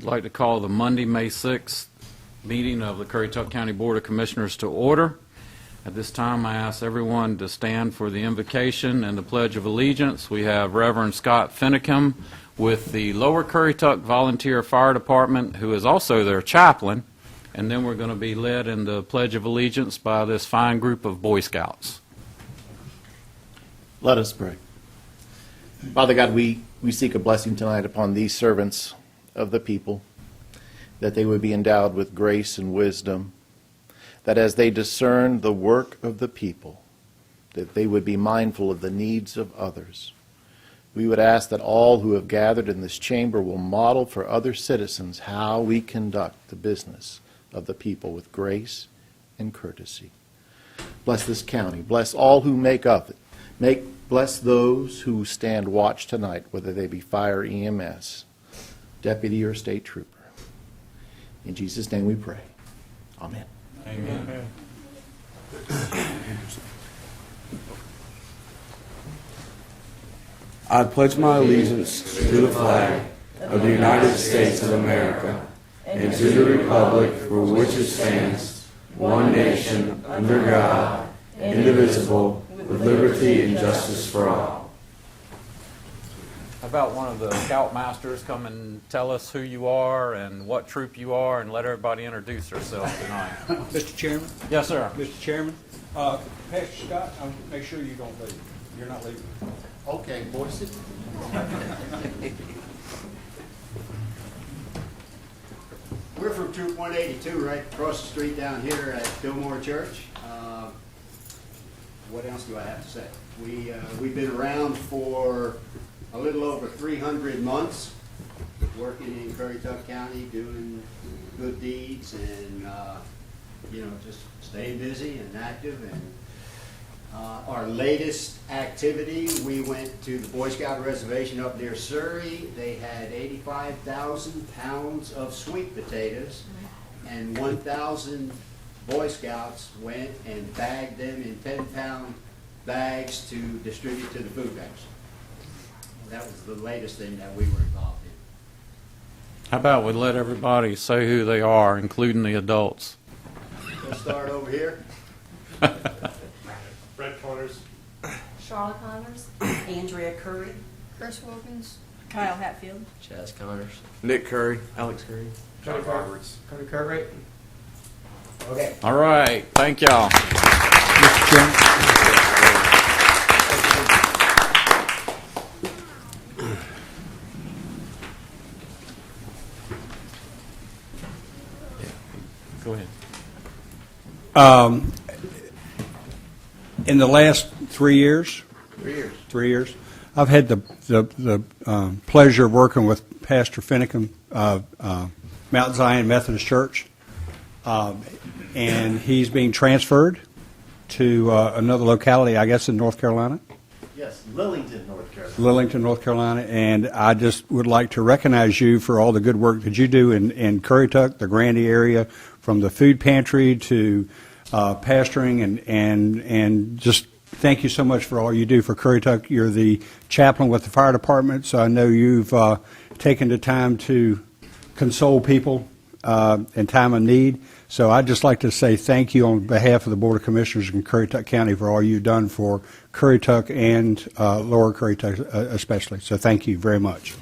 like to call the Monday, May 6th meeting of the Currituck County Board of Commissioners to order. At this time, I ask everyone to stand for the invocation and the Pledge of Allegiance. We have Reverend Scott Finicum with the Lower Currituck Volunteer Fire Department, who is also their chaplain, and then we're going to be led in the Pledge of Allegiance by this fine group of Boy Scouts. Let us pray. Father God, we seek a blessing tonight upon these servants of the people, that they would be endowed with grace and wisdom, that as they discern the work of the people, that they would be mindful of the needs of others. We would ask that all who have gathered in this chamber will model for other citizens how we conduct the business of the people with grace and courtesy. Bless this county. Bless all who make of it. Bless those who stand watch tonight, whether they be fire, EMS, deputy, or state trooper. In Jesus' name we pray. Amen. Amen. I pledge my allegiance to the flag of the United States of America and to the republic for which it stands, one nation, under God, indivisible, with liberty and justice for all. How about one of the scoutmasters come and tell us who you are and what troop you are, and let everybody introduce themselves tonight. Mr. Chairman? Yes, sir. Mr. Chairman, Pastor Scott, make sure you don't leave. You're not leaving. Okay, boys. We're from Troop 182, right across the street down here at Fillmore Church. What else do I have to say? We've been around for a little over 300 months, working in Currituck County, doing good deeds, and just staying busy and active. And our latest activity, we went to the Boy Scout reservation up near Surrey. They had 85,000 pounds of sweet potatoes, and 1,000 Boy Scouts went and bagged them in 10-pound bags to distribute to the food banks. That was the latest thing that we were involved in. How about we let everybody say who they are, including the adults? Let's start over here. Brett Connors, Charlotte Connors, Andrea Curry, Chris Wilkins, Kyle Hatfield, Chaz Connors, Nick Curry, Alex Curry, John Roberts. Cody Cartwright? Okay. All right. Thank y'all. Mr. Chairman? Go ahead. In the last 3 years, I've had the pleasure of working with Pastor Finicum of Mount Zion Methodist Church, and he's being transferred to another locality, I guess, in North Carolina. Yes, Lillington, North Carolina. Lillington, North Carolina, and I just would like to recognize you for all the good work that you do in Currituck, the Grandy area, from the food pantry to pastoring, and just thank you so much for all you do for Currituck. You're the chaplain with the fire department, so I know you've taken the time to console people in time of need. So I'd just like to say thank you on behalf of the Board of Commissioners in Currituck County for all you've done for Currituck and Lower Currituck especially. So thank you very much.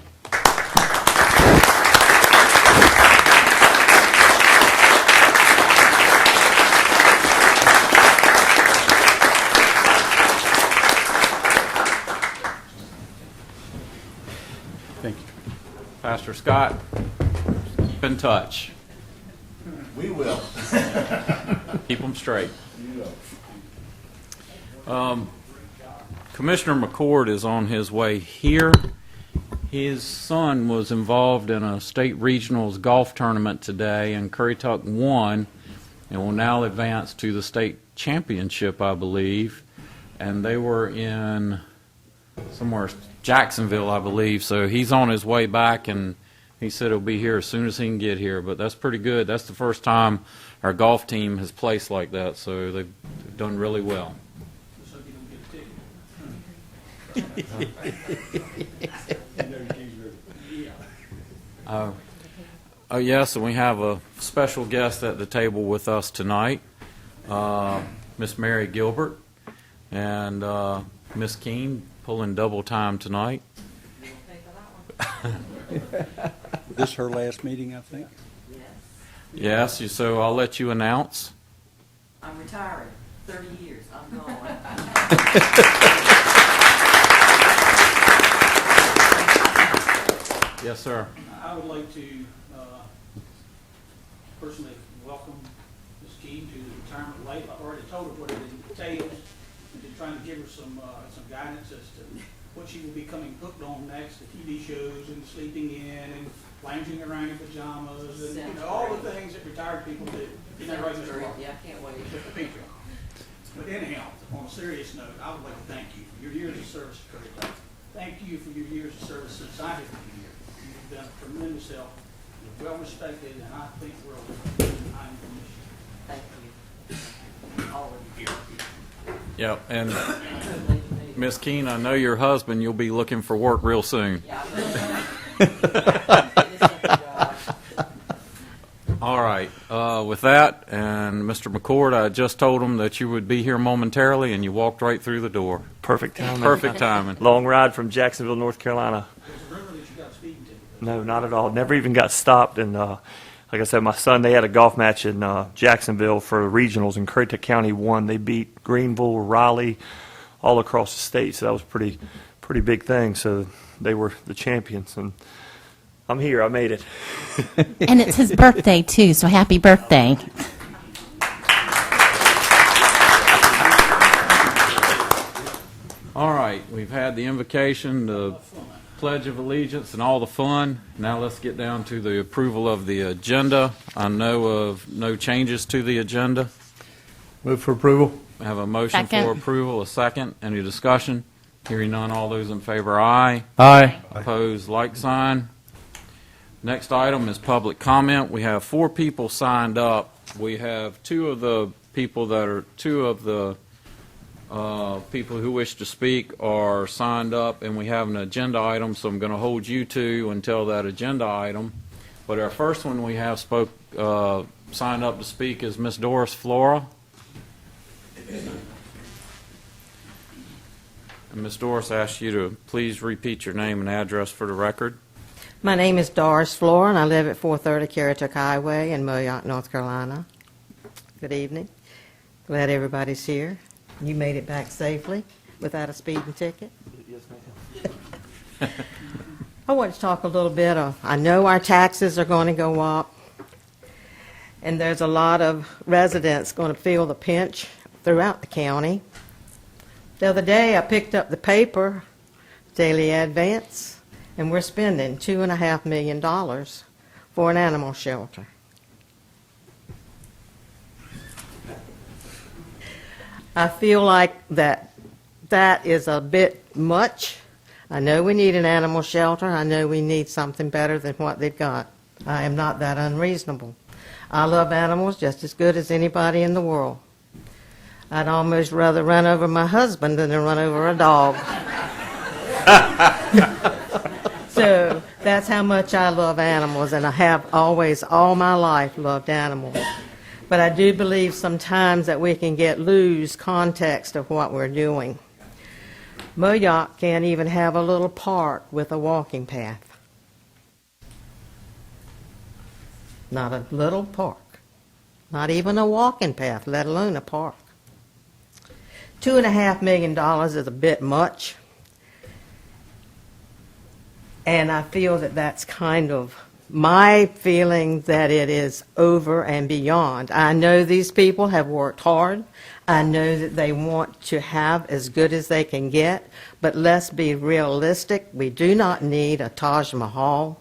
Thank you. Pastor Scott, keep in touch. We will. Keep them straight. Commissioner McCord is on his way here. His son was involved in a state regionals golf tournament today, and Currituck won and will now advance to the state championship, I believe. And they were in somewhere, Jacksonville, I believe. So he's on his way back, and he said he'll be here as soon as he can get here. But that's pretty good. That's the first time our golf team has placed like that, so they've done really well. Yes, and we have a special guest at the table with us tonight, Miss Marion Gilbert, and Miss Keene pulling double time tonight. This is her last meeting, I think. Yes, so I'll let you announce. I'm retiring. 30 years. I'm gone. Yes, sir. I would like to personally welcome Ms. Keene to the retirement life. I've already told her what it entails, and been trying to give her some guidance as to what she will be coming hooked on next, the TV shows and sleeping in and lounging around in pajamas and all the things that retired people do. Isn't that right, Mr. Mark? Yeah, I can't wait. With the Petrey. But anyhow, on a serious note, I would like to thank you for your years of service to Currituck. Thank you for your years of service since I have been here. You've done a tremendous help. You're well respected, and I think we're I'm Thank you. All of you. Yep, and Miss Keene, I know your husband, you'll be looking for work real soon. Yeah, I All right, with that, and Mr. McCord, I just told him that you would be here momentarily, and you walked right through the door. Perfect timing. Perfect timing. Long ride from Jacksonville, North Carolina. There's a rumor that you got a speeding ticket. No, not at all. Never even got stopped. And like I said, my son, they had a golf match in Jacksonville for regionals, and Currituck County won. They beat Greenville, Raleigh, all across the state. So that was pretty big thing. So they were the champions, and I'm here. I made it. And it's his birthday, too, so happy birthday. All right, we've had the invocation, the Pledge of Allegiance, and all the fun. Now let's get down to the approval of the agenda. I know of no changes to the agenda. Move for approval. I have a motion Second. for approval, a second. Any discussion? Hearing none, all those in favor, aye. Aye. Opposed, like sign. Next item is public comment. We have 4 people signed up. We have two of the people who wish to speak are signed up, and we have an agenda item, so I'm going to hold you two until that agenda item. But our first one we have signed up to speak is Miss Doris Flora. And Miss Doris asks you to please repeat your name and address for the record. My name is Doris Floor, and I live at 430 Currituck Highway in Moyock, North Carolina. Good evening. Glad everybody's here. You made it back safely without a speeding ticket. Yes, ma'am. I want to talk a little bit I know our taxes are going to go up, and there's a lot of residents going to feel the pinch throughout the county. The other day I picked up the paper, Daily Advance, and we're spending $2.5 million for an animal shelter. I feel like that is a bit much. I know we need an animal shelter. I know we need something better than what they've got. I am not that unreasonable. I love animals just as good as anybody in the world. I'd almost rather run over my husband than to run over a dog. So that's how much I love animals, and I have always, all my life, loved animals. But I do believe sometimes that we can lose context of what we're doing. Moyock can't even have a little park with a walking path. Not a little park. Not even a walking path, let alone a park. $2.5 million is a bit much. And I feel that that's kind of my feeling, that it is over and beyond. I know these people have worked hard. I know that they want to have as good as they can get. But let's be realistic. We do not need a Taj Mahal.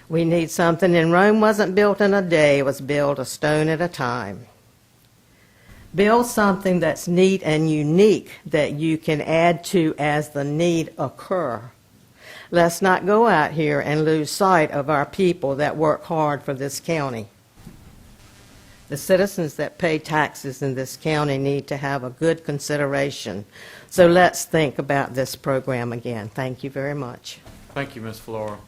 We need something, and Rome wasn't built in a day. It was built a stone at a time. Build something that's neat and unique that you can add to as the need occur. Let's not go out here and lose sight of our people that work hard for this county. The citizens that pay taxes in this county need to have a good consideration. So let's think about this program again. Thank you very much. Thank you, Ms. Flora.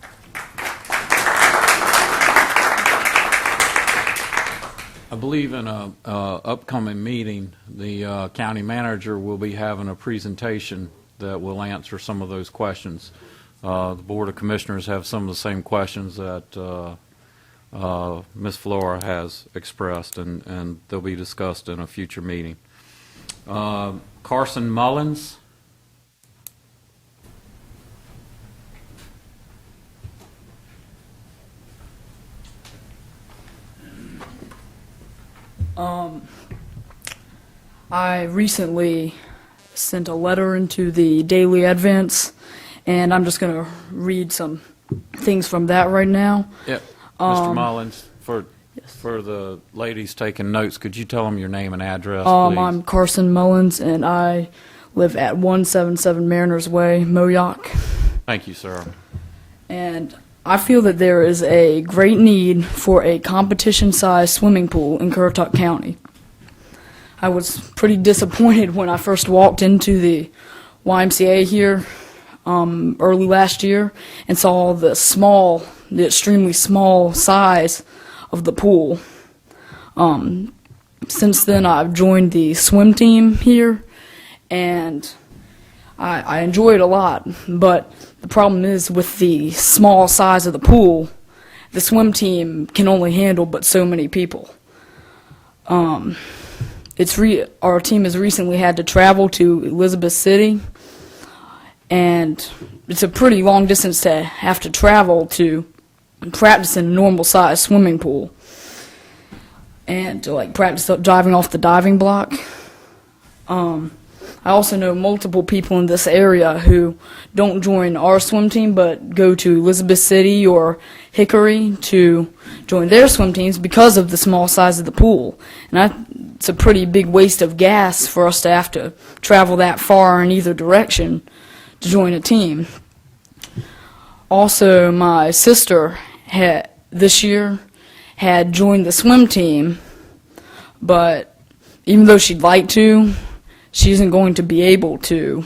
I believe in a upcoming meeting, the county manager will be having a presentation that will answer some of those questions. The Board of Commissioners have some of the same questions that Ms. Flora has expressed, and they'll be discussed in a future meeting. Carson Mullins. I recently sent a letter into the Daily Advance, and I'm just going to read some things from that right now. Yep. Mr. Mullins, for the ladies taking notes, could you tell them your name and address, please? I'm Carson Mullins, and I live at 177 Mariners Way, Moyock. Thank you, sir. And I feel that there is a great need for a competition-sized swimming pool in Currituck County. I was pretty disappointed when I first walked into the YMCA here early last year and saw the extremely small size of the pool. Since then, I've joined the swim team here, and I enjoy it a lot, but the problem is with the small size of the pool, the swim team can only handle but so many people. Our team has recently had to travel to Elizabeth City, and it's a pretty long distance to have to travel to practice in a normal-sized swimming pool and to practice diving off the diving block. I also know multiple people in this area who don't join our swim team but go to Elizabeth City or Hickory to join their swim teams because of the small size of the pool. And it's a pretty big waste of gas for us to have to travel that far in either direction to join a team. Also, my sister this year had joined the swim team, but even though she'd like to, she isn't going to be able to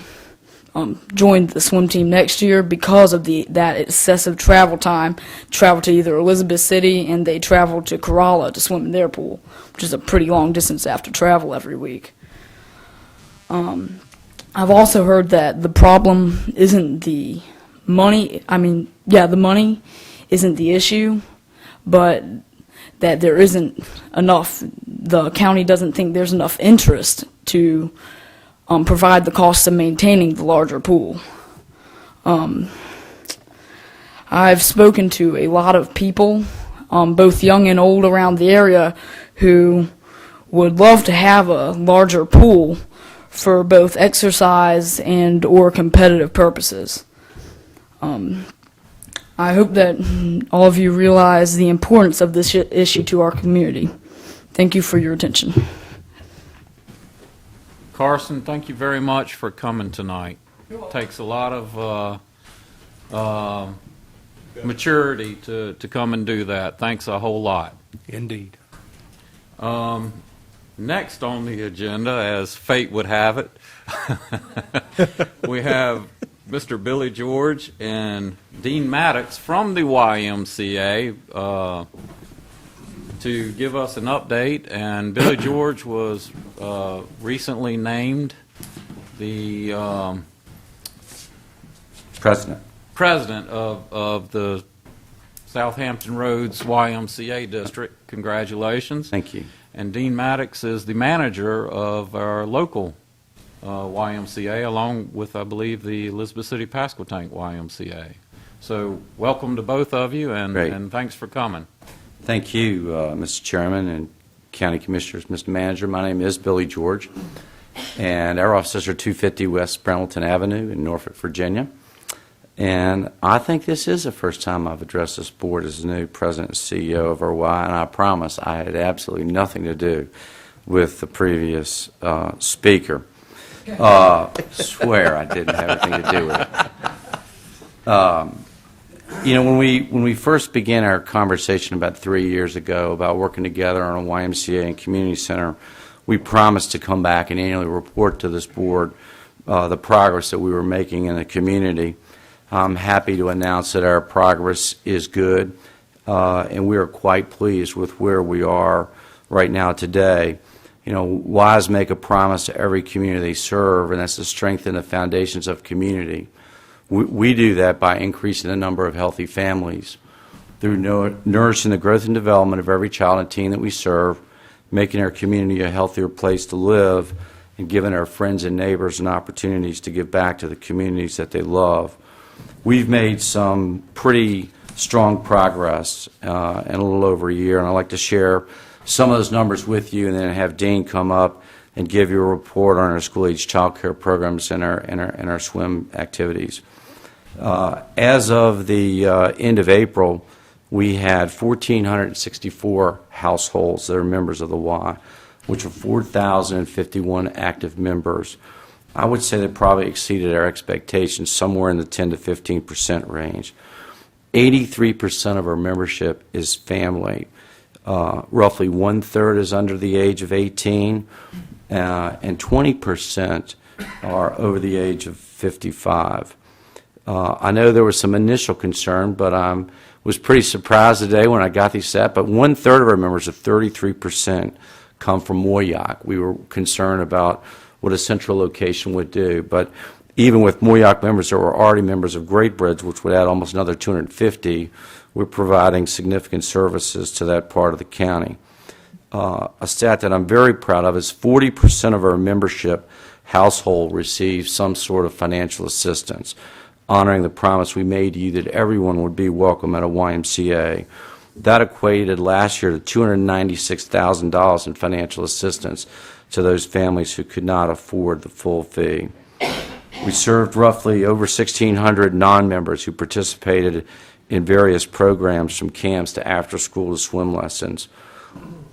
join the swim team next year because of that excessive travel time. Travel to either Elizabeth City, and they travel to Corolla to swim in their pool, which is a pretty long distance to have to travel every week. I've also heard that the problem isn't the money. The money isn't the issue, but that there isn't enough. The county doesn't think there's enough interest to provide the costs of maintaining the larger pool. I've spoken to a lot of people, both young and old around the area, who would love to have a larger pool for both exercise and or competitive purposes. I hope that all of you realize the importance of this issue to our community. Thank you for your attention. Carson, thank you very much for coming tonight. It takes a lot of maturity to come and do that. Thanks a whole lot. Indeed. Next on the agenda, as fate would have it, we have Mr. Billy George and Dean Mattix from the YMCA to give us an update. And Billy George was recently named the president of the Southampton Roads YMCA district. Congratulations. Thank you. And Dean Mattix is the manager of our local YMCA, along with, I believe, the Elizabeth City Pasquotank YMCA. So welcome to both of you, and thanks for coming. Thank you, Mr. Chairman and County Commissioners, Mr. Manager. My name is Billy George, and our offices are 250 West Brambleton Avenue in Norfolk, Virginia. And I think this is the first time I've addressed this board as the new president and CEO of our Y, and I promise I had absolutely nothing to do with the previous speaker. Swear I didn't have anything to do with it. When we first began our conversation about 3 years ago about working together on a YMCA and community center, we promised to come back and annually report to this board the progress that we were making in the community. I'm happy to announce that our progress is good, and we are quite pleased with where we are right now today. You know, Y's make a promise to every community they serve, and that's to strengthen the foundations of community. We do that by increasing the number of healthy families, through nourishing the growth and development of every child and teen that we serve, making our community a healthier place to live, and giving our friends and neighbors an opportunities to give back to the communities that they love. We've made some pretty strong progress in a little over a year, and I'd like to share some of those numbers with you and then have Dean come up and give you a report on our school-age child care programs and our swim activities. As of the end of April, we had 1,464 households that are members of the Y, which are 4,051 active members. I would say that probably exceeded our expectations, somewhere in the 10 to 15% range. 83% of our membership is family. Roughly one-third is under the age of 18, and 20% are over the age of 55. I know there was some initial concern, but I was pretty surprised today when I got these stats, but one-third of our members, of 33%, come from Moyock. We were concerned about what a central location would do, but even with Moyock members that were already members of Great Bridge, which would add almost another 250, we're providing significant services to that part of the county. A stat that I'm very proud of is 40% of our membership household receives some sort of financial assistance, honoring the promise we made to you that everyone would be welcome at a YMCA. That equated last year to $296,000 in financial assistance to those families who could not afford the full fee. We served roughly over 1,600 non-members who participated in various programs, from camps to after-school to swim lessons.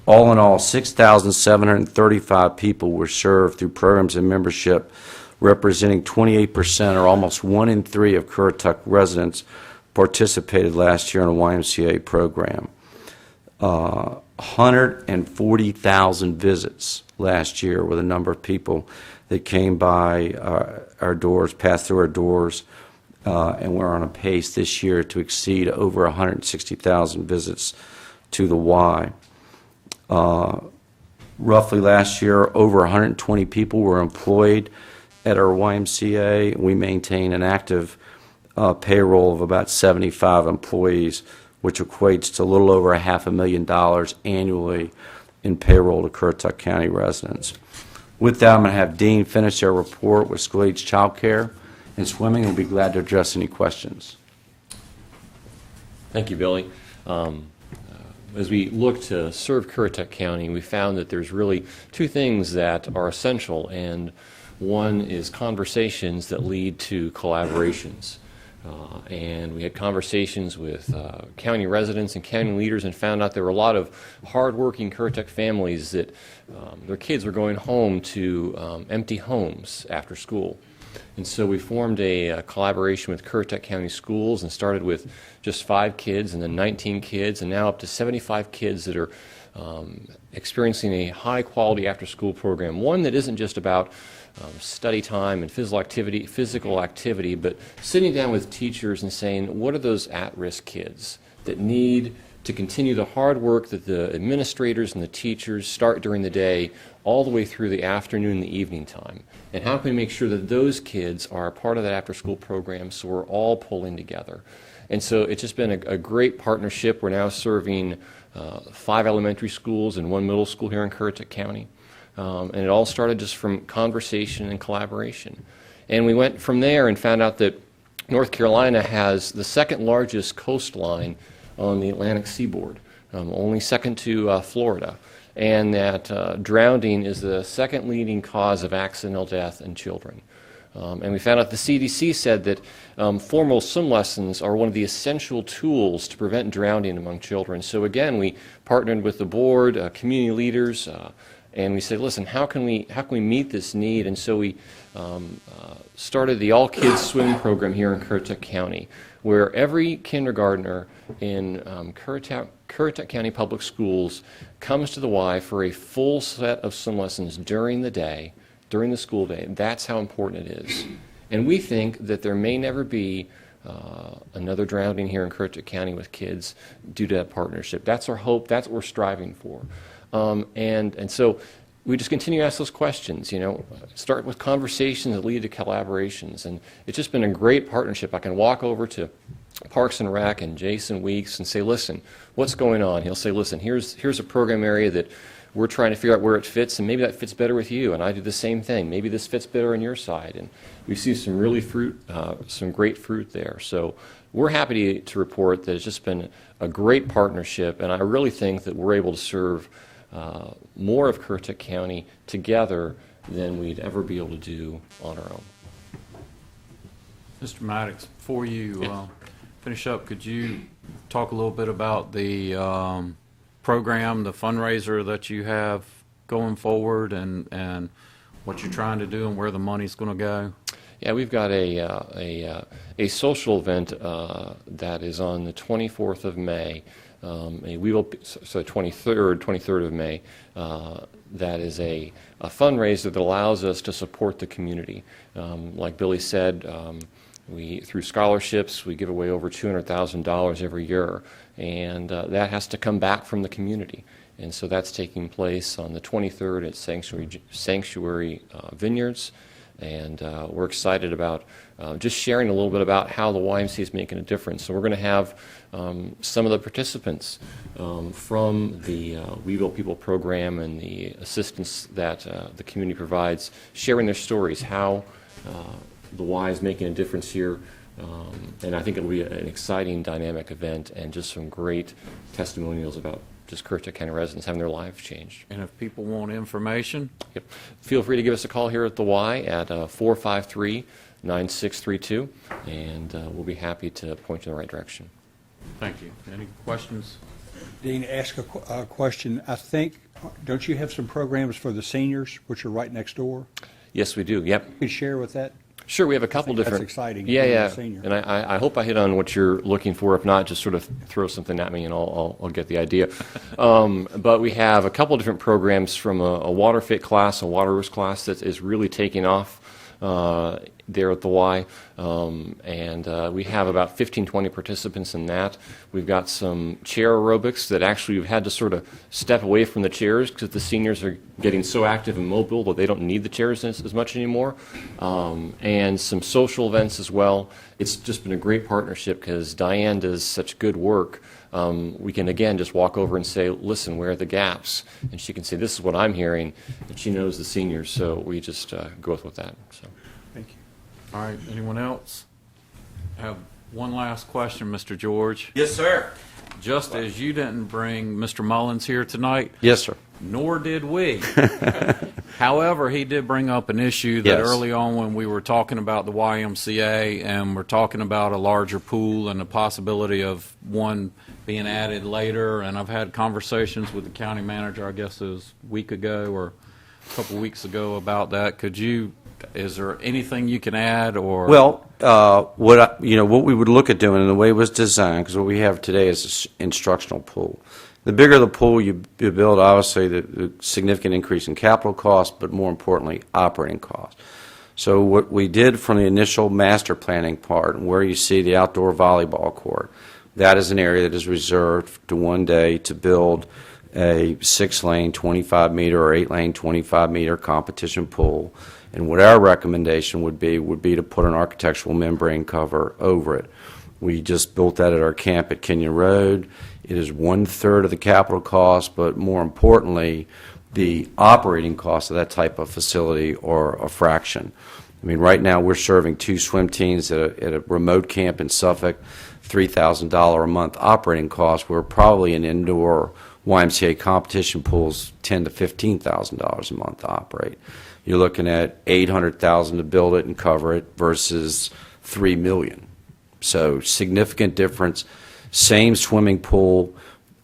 All in all, 6,735 people were served through programs and membership, representing 28%, or almost 1 in 3 of Currituck residents participated last year in a YMCA program. 140,000 visits last year were the number of people that came by our doors, passed through our doors, and we're on a pace this year to exceed over 160,000 visits to the Y. Roughly last year, over 120 people were employed at our YMCA. We maintain an active payroll of about 75 employees, which equates to a little over $500,000 annually in payroll to Currituck County residents. With that, I'm going to have Dean finish our report with school-age child care and swimming, and we'll be glad to address any questions. Thank you, Billy. As we look to serve Currituck County, we found that there's really two things that are essential, and one is conversations that lead to collaborations. And we had conversations with county residents and county leaders and found out there were a lot of hardworking Currituck families that their kids were going home to empty homes after school. And so we formed a collaboration with Currituck County Schools and started with just 5 kids and then 19 kids and now up to 75 kids that are experiencing a high-quality after-school program, one that isn't just about study time and physical activity, but sitting down with teachers and saying, what are those at-risk kids that need to continue the hard work that the administrators and the teachers start during the day all the way through the afternoon and the evening time? And how can we make sure that those kids are a part of that after-school program so we're all pulling together? And so it's just been a great partnership. We're now serving 5 elementary schools and 1 middle school here in Currituck County. And it all started just from conversation and collaboration. And we went from there and found out that North Carolina has the second largest coastline on the Atlantic seaboard, only second to Florida, and that drowning is the second leading cause of accidental death in children. And we found out the CDC said that formal swim lessons are one of the essential tools to prevent drowning among children. So again, we partnered with the board, community leaders, and we said, listen, how can we meet this need? And so we started the All Kids Swim program here in Currituck County, where every kindergartner in Currituck County Public Schools comes to the Y for a full set of swim lessons during the day, during the school day. That's how important it is. And we think that there may never be another drowning here in Currituck County with kids due to that partnership. That's our hope. That's what we're striving for. And so we just continue to ask those questions, start with conversations that lead to collaborations. And it's just been a great partnership. I can walk over to Parks and Rec and Jason Weeks and say, listen, what's going on? He'll say, listen, here's a program area that we're trying to figure out where it fits, and maybe that fits better with you, and I do the same thing. Maybe this fits better on your side. And we see some great fruit there. So we're happy to report that it's just been a great partnership, and I really think that we're able to serve more of Currituck County together than we'd ever be able to do on our own. Mr. Mattix, before you finish up, could you talk a little bit about the program, the fundraiser that you have going forward, and what you're trying to do and where the money's going to go? Yeah, we've got a social event that is on the 24th of May. We will, so 23rd of May. That is a fundraiser that allows us to support the community. Like Billy said, through scholarships, we give away over $200,000 every year, and that has to come back from the community. And so that's taking place on the 23rd at Sanctuary Vineyards. And we're excited about just sharing a little bit about how the YMCA is making a difference. So we're going to have some of the participants from the We Will People program and the assistance that the community provides, sharing their stories, how the Y is making a difference here. And I think it'll be an exciting, dynamic event, and just some great testimonials about just Currituck County residents having their lives changed. And if people want information? Yep. Feel free to give us a call here at the Y at 453-9632, and we'll be happy to point you in the right direction. Thank you. Any questions? Dean, ask a question. I think, don't you have some programs for the seniors, which are right next door? Yes, we do. Yep. Could you share with that? Sure, we have a couple different. That's exciting. Yeah. Senior. And I hope I hit on what you're looking for. If not, just sort of throw something at me, and I'll get the idea. But we have a couple different programs, from a water fit class, a water risk class that is really taking off there at the Y, and we have about 15-20 participants in that. We've got some chair aerobics that actually we've had to sort of step away from the chairs because the seniors are getting so active and mobile that they don't need the chairs as much anymore, and some social events as well. It's just been a great partnership because Diane does such good work. We can, again, just walk over and say, listen, where are the gaps? And she can say, this is what I'm hearing, and she knows the seniors, so we just go with that. So. Thank you. All right, anyone else? I have one last question, Mr. George. Yes, sir. Just as you didn't bring Mr. Mullins here tonight. Yes, sir. Nor did we. However, he did bring up an issue that early on when we were talking about the YMCA and we're talking about a larger pool and the possibility of one being added later, and I've had conversations with the county manager, I guess it was a week ago or a couple weeks ago about that. Is there anything you can add? Or Well, what we would look at doing, and the way it was designed, because what we have today is an instructional pool. The bigger the pool you build, obviously, the significant increase in capital costs, but more importantly, operating costs. So what we did from the initial master planning part, and where you see the outdoor volleyball court, that is an area that is reserved to one day to build a 6-lane 25-meter or 8-lane 25-meter competition pool. And what our recommendation would be to put an architectural membrane cover over it. We just built that at our camp at Kenyon Road. It is 1/3 of the capital cost, but more importantly, the operating costs of that type of facility are a fraction. I mean, right now we're serving 2 swim teams at a remote camp in Suffolk, $3,000 a month operating cost, where probably an indoor YMCA competition pool's $10,000 to $15,000 a month to operate. You're looking at $800,000 to build it and cover it versus $3 million. So significant difference. Same swimming pool,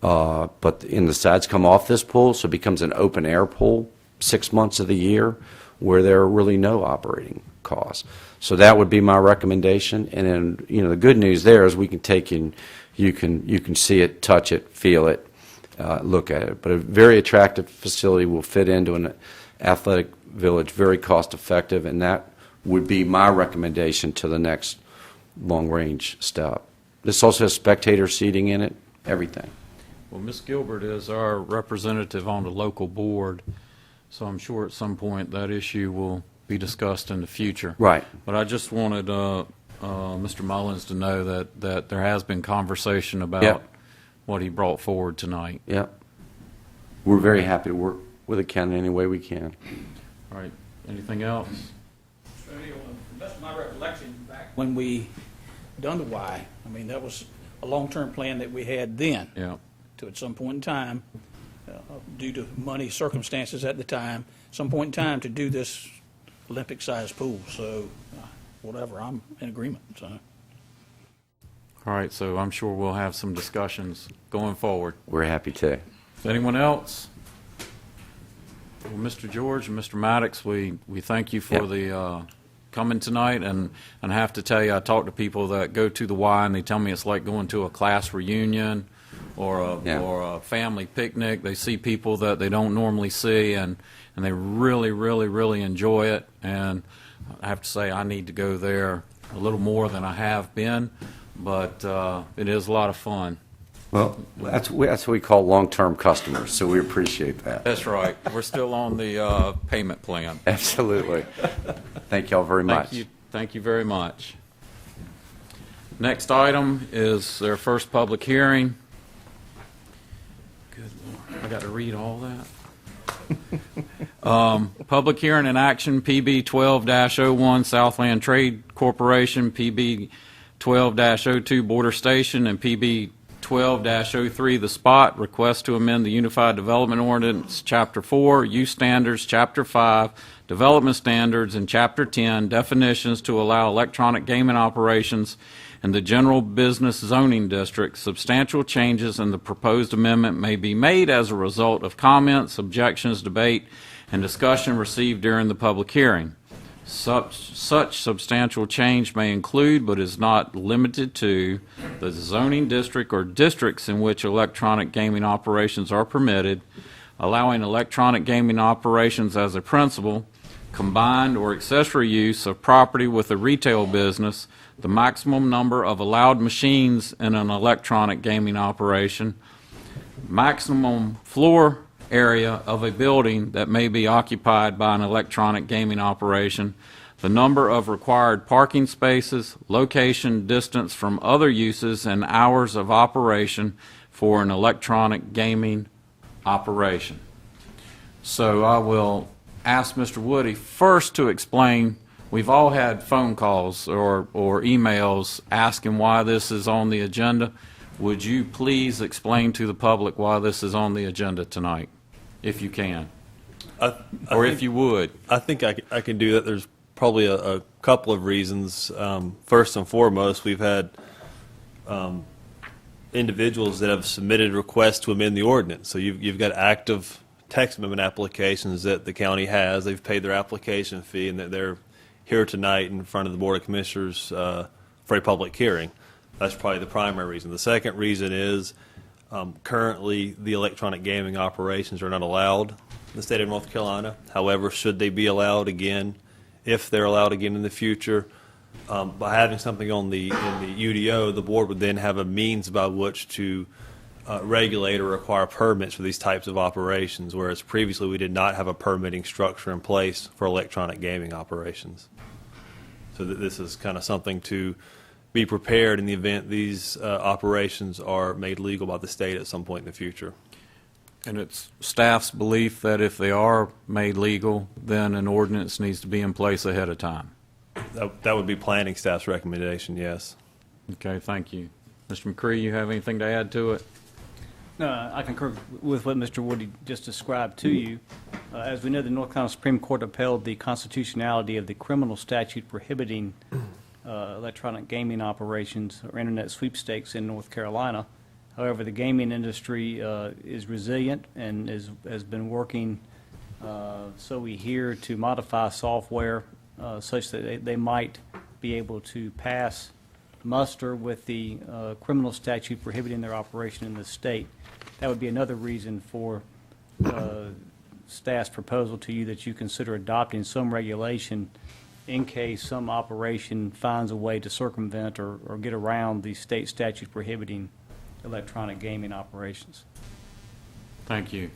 but in the sides come off this pool, so it becomes an open air pool 6 months of the year where there are really no operating costs. So that would be my recommendation. And then, the good news there is we can take you can see it, touch it, feel it, look at it. But a very attractive facility will fit into an athletic village, very cost effective, and that would be my recommendation to the next long range step. This also has spectator seating in it, everything. Well, Ms. Gilbert is our representative on the local board, so I'm sure at some point that issue will be discussed in the future. Right. But I just wanted Mr. Mullins to know that there has been conversation about Yep. what he brought forward tonight. Yep. We're very happy to work with the county any way we can. All right. Anything else? That's my recollection back when we done the Y. I mean, that was a long-term plan that we had then. Yeah. To at some point in time, due to money circumstances at the time, some point in time to do this Olympic-sized pool. So, whatever, I'm in agreement. So. All right, so I'm sure we'll have some discussions going forward. We're happy to. Anyone else? Well, Mr. George and Mr. Mattix, we thank you for the coming tonight, and I have to tell you, I talk to people that go to the Y, and they tell me it's like going to a class reunion or a family picnic. They see people that they don't normally see, and they really, really, really enjoy it. And I have to say, I need to go there a little more than I have been, but it is a lot of fun. Well, that's what we call long-term customers, so we appreciate that. That's right. We're still on the payment plan. Absolutely. Thank y'all very much. Thank you very much. Next item is their first public hearing. Good Lord, I got to read all that. Public hearing and action, PB 12-01 Southland Trade Corporation, PB 12-02 Border Station, and PB 12-03 The Spot. Request to amend the Unified Development Ordinance, Chapter 4, Use Standards, Chapter 5, Development Standards, and Chapter 10, Definitions to allow electronic gaming operations in the general business zoning district. Substantial changes in the proposed amendment may be made as a result of comments, objections, debate, and discussion received during the public hearing. Such substantial change may include, but is not limited to, the zoning district or districts in which electronic gaming operations are permitted, allowing electronic gaming operations as a principal, combined or accessory use of property with a retail business, the maximum number of allowed machines in an electronic gaming operation, maximum floor area of a building that may be occupied by an electronic gaming operation, the number of required parking spaces, location, distance from other uses, and hours of operation for an electronic gaming operation. So I will ask Mr. Woody first to explain. We've all had phone calls or emails asking why this is on the agenda. Would you please explain to the public why this is on the agenda tonight, if you can, if you would? I think I can do that. There's probably a couple of reasons. First and foremost, we've had individuals that have submitted requests to amend the ordinance. So you've got active text amendment applications that the county has. They've paid their application fee, and that they're here tonight in front of the Board of Commissioners for a public hearing. That's probably the primary reason. The second reason is currently the electronic gaming operations are not allowed in the state of North Carolina. However, should they be allowed again, if they're allowed again in the future, by having something in the UDO, the board would then have a means by which to regulate or require permits for these types of operations, whereas previously we did not have a permitting structure in place for electronic gaming operations. So that this is kind of something to be prepared in the event these operations are made legal by the state at some point in the future. And it's staff's belief that if they are made legal, then an ordinance needs to be in place ahead of time. That would be planning staff's recommendation, yes. Okay, thank you. Mr. McCree, you have anything to add to it? No, I concur with what Mr. Woody just described to you. As we know, the North Carolina Supreme Court upheld the constitutionality of the criminal statute prohibiting electronic gaming operations or internet sweepstakes in North Carolina. However, the gaming industry is resilient and has been working, so we hear, to modify software such that they might be able to pass muster with the criminal statute prohibiting their operation in the state. That would be another reason for staff's proposal to you that you consider adopting some regulation in case some operation finds a way to circumvent or get around the state statute prohibiting electronic gaming operations. Thank you.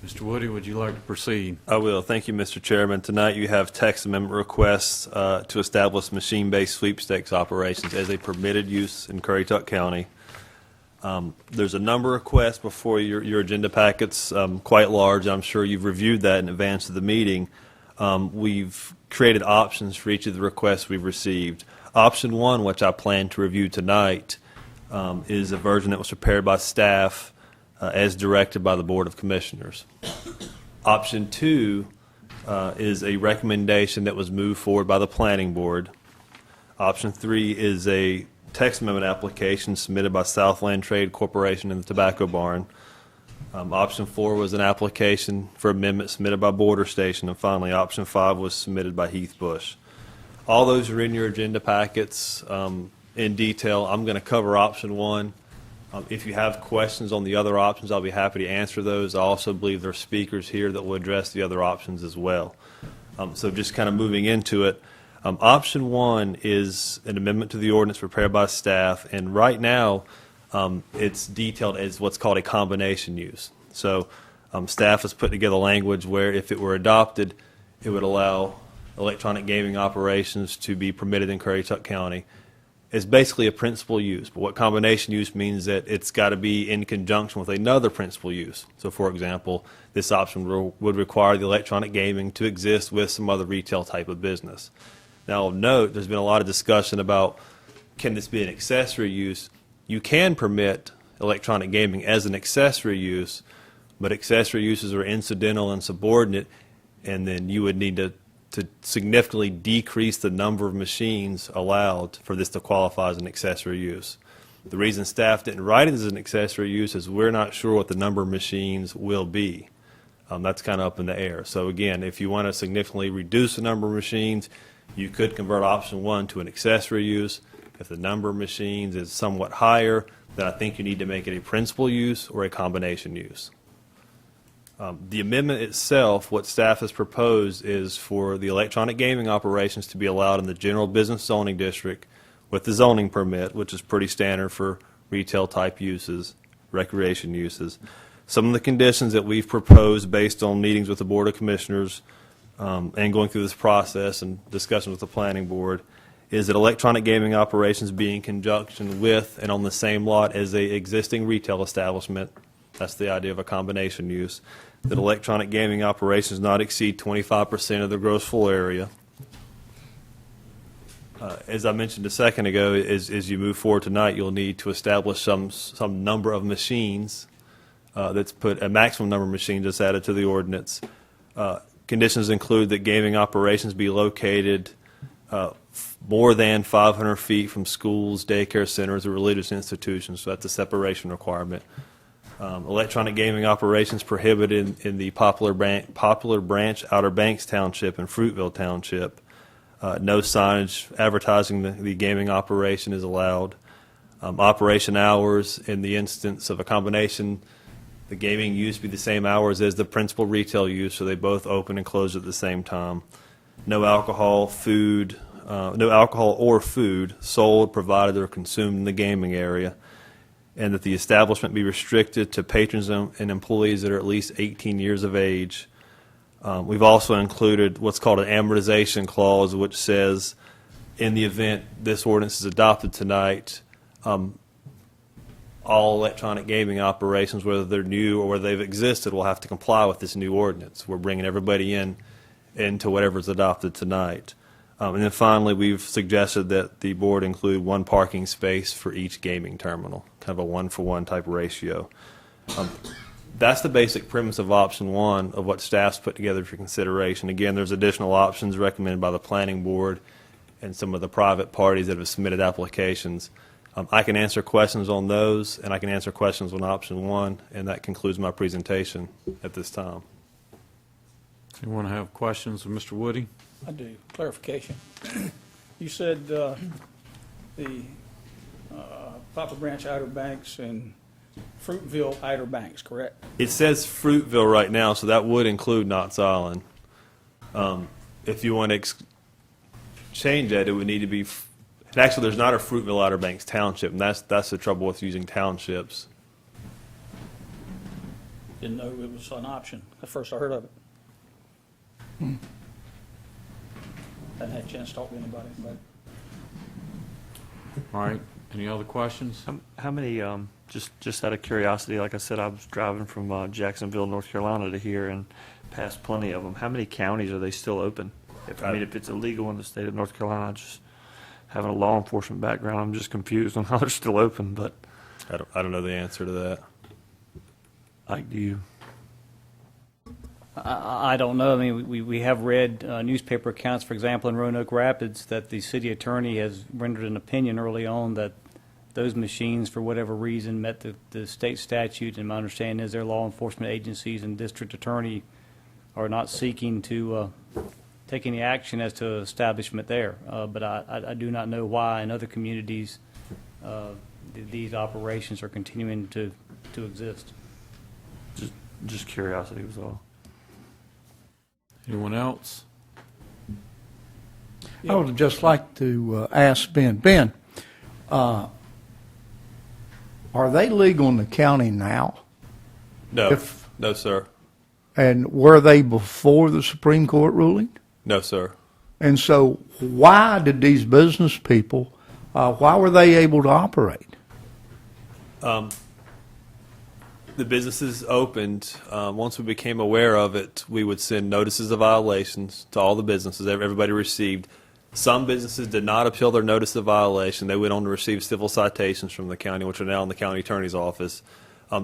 Mr. Woody, would you like to proceed? I will. Thank you, Mr. Chairman. Tonight you have text amendment requests to establish machine-based sweepstakes operations as a permitted use in Currituck County. There's a number of requests before your agenda packets, quite large. I'm sure you've reviewed that in advance of the meeting. We've created options for each of the requests we've received. Option 1, which I plan to review tonight, is a version that was prepared by staff as directed by the Board of Commissioners. Option 2 is a recommendation that was moved forward by the Planning Board. Option 3 is a text amendment application submitted by Southland Trade Corporation and the Tobacco Barn. Option 4 was an application for amendment submitted by Border Station. And finally, option 5 was submitted by Heath Bush. All those are in your agenda packets in detail. I'm going to cover option 1. If you have questions on the other options, I'll be happy to answer those. I also believe there are speakers here that will address the other options as well. So just kind of moving into it, option 1 is an amendment to the ordinance prepared by staff, and right now it's detailed as what's called a combination use. So staff has put together language where if it were adopted, it would allow electronic gaming operations to be permitted in Currituck County. It's basically a principal use, but what combination use means that it's got to be in conjunction with another principal use. So, for example, this option would require the electronic gaming to exist with some other retail type of business. Now, note, there's been a lot of discussion about can this be an accessory use. You can permit electronic gaming as an accessory use, but accessory uses are incidental and subordinate, and then you would need to significantly decrease the number of machines allowed for this to qualify as an accessory use. The reason staff didn't write it as an accessory use is we're not sure what the number of machines will be. That's kind of up in the air. So again, if you want to significantly reduce the number of machines, you could convert option 1 to an accessory use. If the number of machines is somewhat higher, then I think you need to make it a principal use or a combination use. The amendment itself, what staff has proposed is for the electronic gaming operations to be allowed in the general business zoning district with the zoning permit, which is pretty standard for retail type uses, recreation uses. Some of the conditions that we've proposed based on meetings with the Board of Commissioners and going through this process and discussions with the Planning Board is that electronic gaming operations be in conjunction with and on the same lot as a existing retail establishment. That's the idea of a combination use. That electronic gaming operations not exceed 25% of the gross floor area. As I mentioned a second ago, as you move forward tonight, you'll need to establish some number of machines. That's put a maximum number of machines that's added to the ordinance. Conditions include that gaming operations be located more than 500 feet from schools, daycare centers, or religious institutions. So that's a separation requirement. Electronic gaming operations prohibited in the Poplar Branch, Outer Banks Township, and Fruitville Township. No signage advertising the gaming operation is allowed. Operation hours in the instance of a combination, the gaming use be the same hours as the principal retail use, so they both open and close at the same time. No alcohol or food sold, provided, or consumed in the gaming area. And that the establishment be restricted to patrons and employees that are at least 18 years of age. We've also included what's called an amortization clause, which says in the event this ordinance is adopted tonight, all electronic gaming operations, whether they're new or whether they've existed, will have to comply with this new ordinance. We're bringing everybody into whatever's adopted tonight. And then finally, we've suggested that the board include one parking space for each gaming terminal, kind of a one-for-one type ratio. That's the basic premise of option 1 of what staff's put together for consideration. Again, there's additional options recommended by the Planning Board and some of the private parties that have submitted applications. I can answer questions on those, and I can answer questions on option 1, and that concludes my presentation at this time. Anyone have questions of Mr. Woody? I do. Clarification. You said the Poplar Branch Outer Banks and Fruitville Outer Banks, correct? It says Fruitville right now, so that would include Knott's Island. If you want to change that, it would need to be. And actually, there's not a Fruitville Outer Banks Township, and that's the trouble with using townships. Didn't know it was an option. At first I heard of it. Hadn't had a chance to talk to anybody, but All right, any other questions? How many, just out of curiosity, like I said, I was driving from Jacksonville, North Carolina to here and passed plenty of them. How many counties are they still open? If it's illegal in the state of North Carolina, just having a law enforcement background, I'm just confused on how they're still open, but. I don't know the answer to that. Like, do you? I don't know. I mean, we have read newspaper accounts, for example, in Roanoke Rapids, that the city attorney has rendered an opinion early on that those machines, for whatever reason, met the state statute, and my understanding is their law enforcement agencies and district attorney are not seeking to take any action as to establishment there. But I do not know why in other communities these operations are continuing to exist. Just curiosity was all. Anyone else? I would just like to ask Ben. Ben, are they legal in the county now? No, no, sir. And were they before the Supreme Court ruling? No, sir. And so why did these business people, why were they able to operate? The businesses opened. Once we became aware of it, we would send notices of violations to all the businesses. Everybody received. Some businesses did not appeal their notice of violation. They went on to receive civil citations from the county, which are now in the county attorney's office.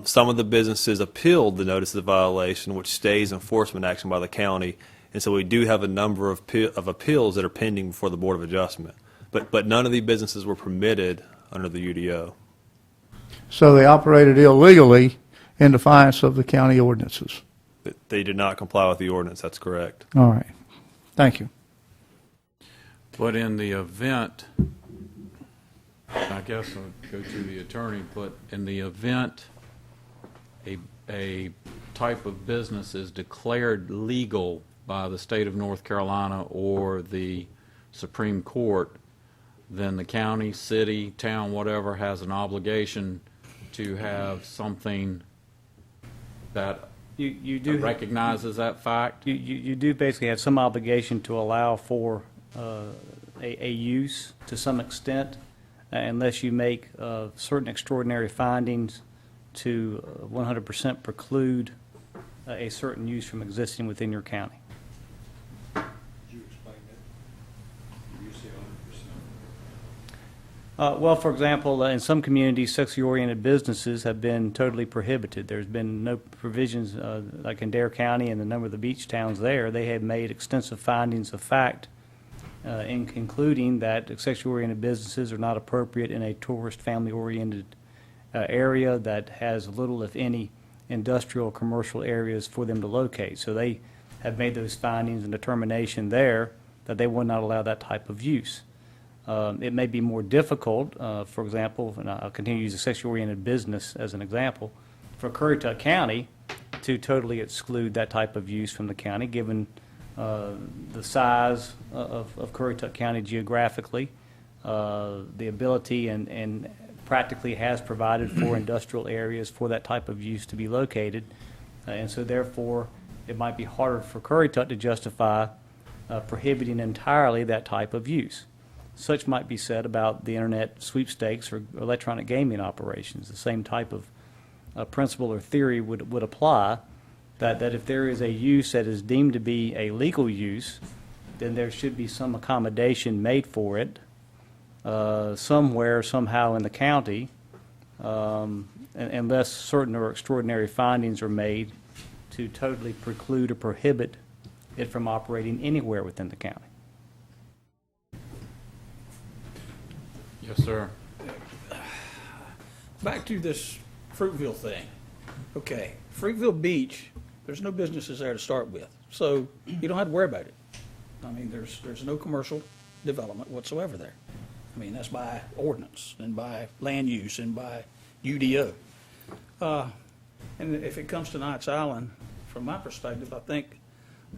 Some of the businesses appealed the notice of violation, which stays enforcement action by the county. And so we do have a number of appeals that are pending before the Board of Adjustment. But none of the businesses were permitted under the UDO. So they operated illegally in defiance of the county ordinances. They did not comply with the ordinance. That's correct. All right. Thank you. But in the event, I guess I'll go to the attorney, but in the event a type of business is declared legal by the state of North Carolina or the Supreme Court, then the county, city, town, whatever, has an obligation to have something that you do recognizes that fact. You do basically have some obligation to allow for a use to some extent, unless you make certain extraordinary findings to 100% preclude a certain use from existing within your county. Could you explain that? You say 100%. Well, for example, in some communities, sexually oriented businesses have been totally prohibited. There's been no provisions, like in Dare County and a number of the beach towns there. They have made extensive findings of fact in concluding that sexually oriented businesses are not appropriate in a tourist, family-oriented area that has little, if any, industrial or commercial areas for them to locate. So they have made those findings and determination there that they will not allow that type of use. It may be more difficult, for example, and I'll continue to use a sexually-oriented business as an example, for Currituck County to totally exclude that type of use from the county, given the size of Currituck County geographically, the ability and practically has provided for industrial areas for that type of use to be located. And so therefore, it might be harder for Currituck to justify prohibiting entirely that type of use. Such might be said about the internet sweepstakes or electronic gaming operations. The same type of principle or theory would apply, that if there is a use that is deemed to be a legal use, then there should be some accommodation made for it somewhere, somehow in the county, unless certain or extraordinary findings are made to totally preclude or prohibit it from operating anywhere within the county. Yes, sir. back to this Fruitville thing. Okay, Fruitville Beach, there's no businesses there to start with, so you don't have to worry about it. I mean, there's no commercial development whatsoever there. I mean, that's by ordinance and by land use and by UDO. And if it comes to Knights Island, from my perspective, I think,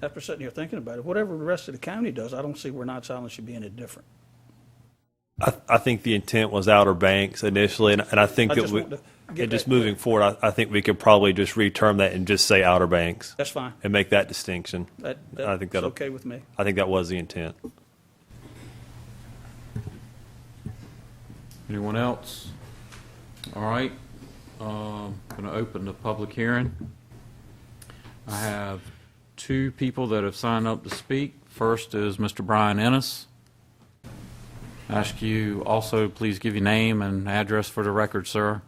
after sitting here thinking about it, whatever the rest of the county does, I don't see where Knights Island should be any different. I think the intent was Outer Banks initially, and I think I that just we, want to get and just that moving forward, I think we could probably just reterm that and just say Outer Banks That's fine. and make that distinction. That, I think that's that'll. okay with me. I think that was the intent. Anyone else? All right. Going to open the public hearing. I have two people that have signed up to speak. First is Mr. Brian Ennis. Ask you also, please give your name and address for the record, sir.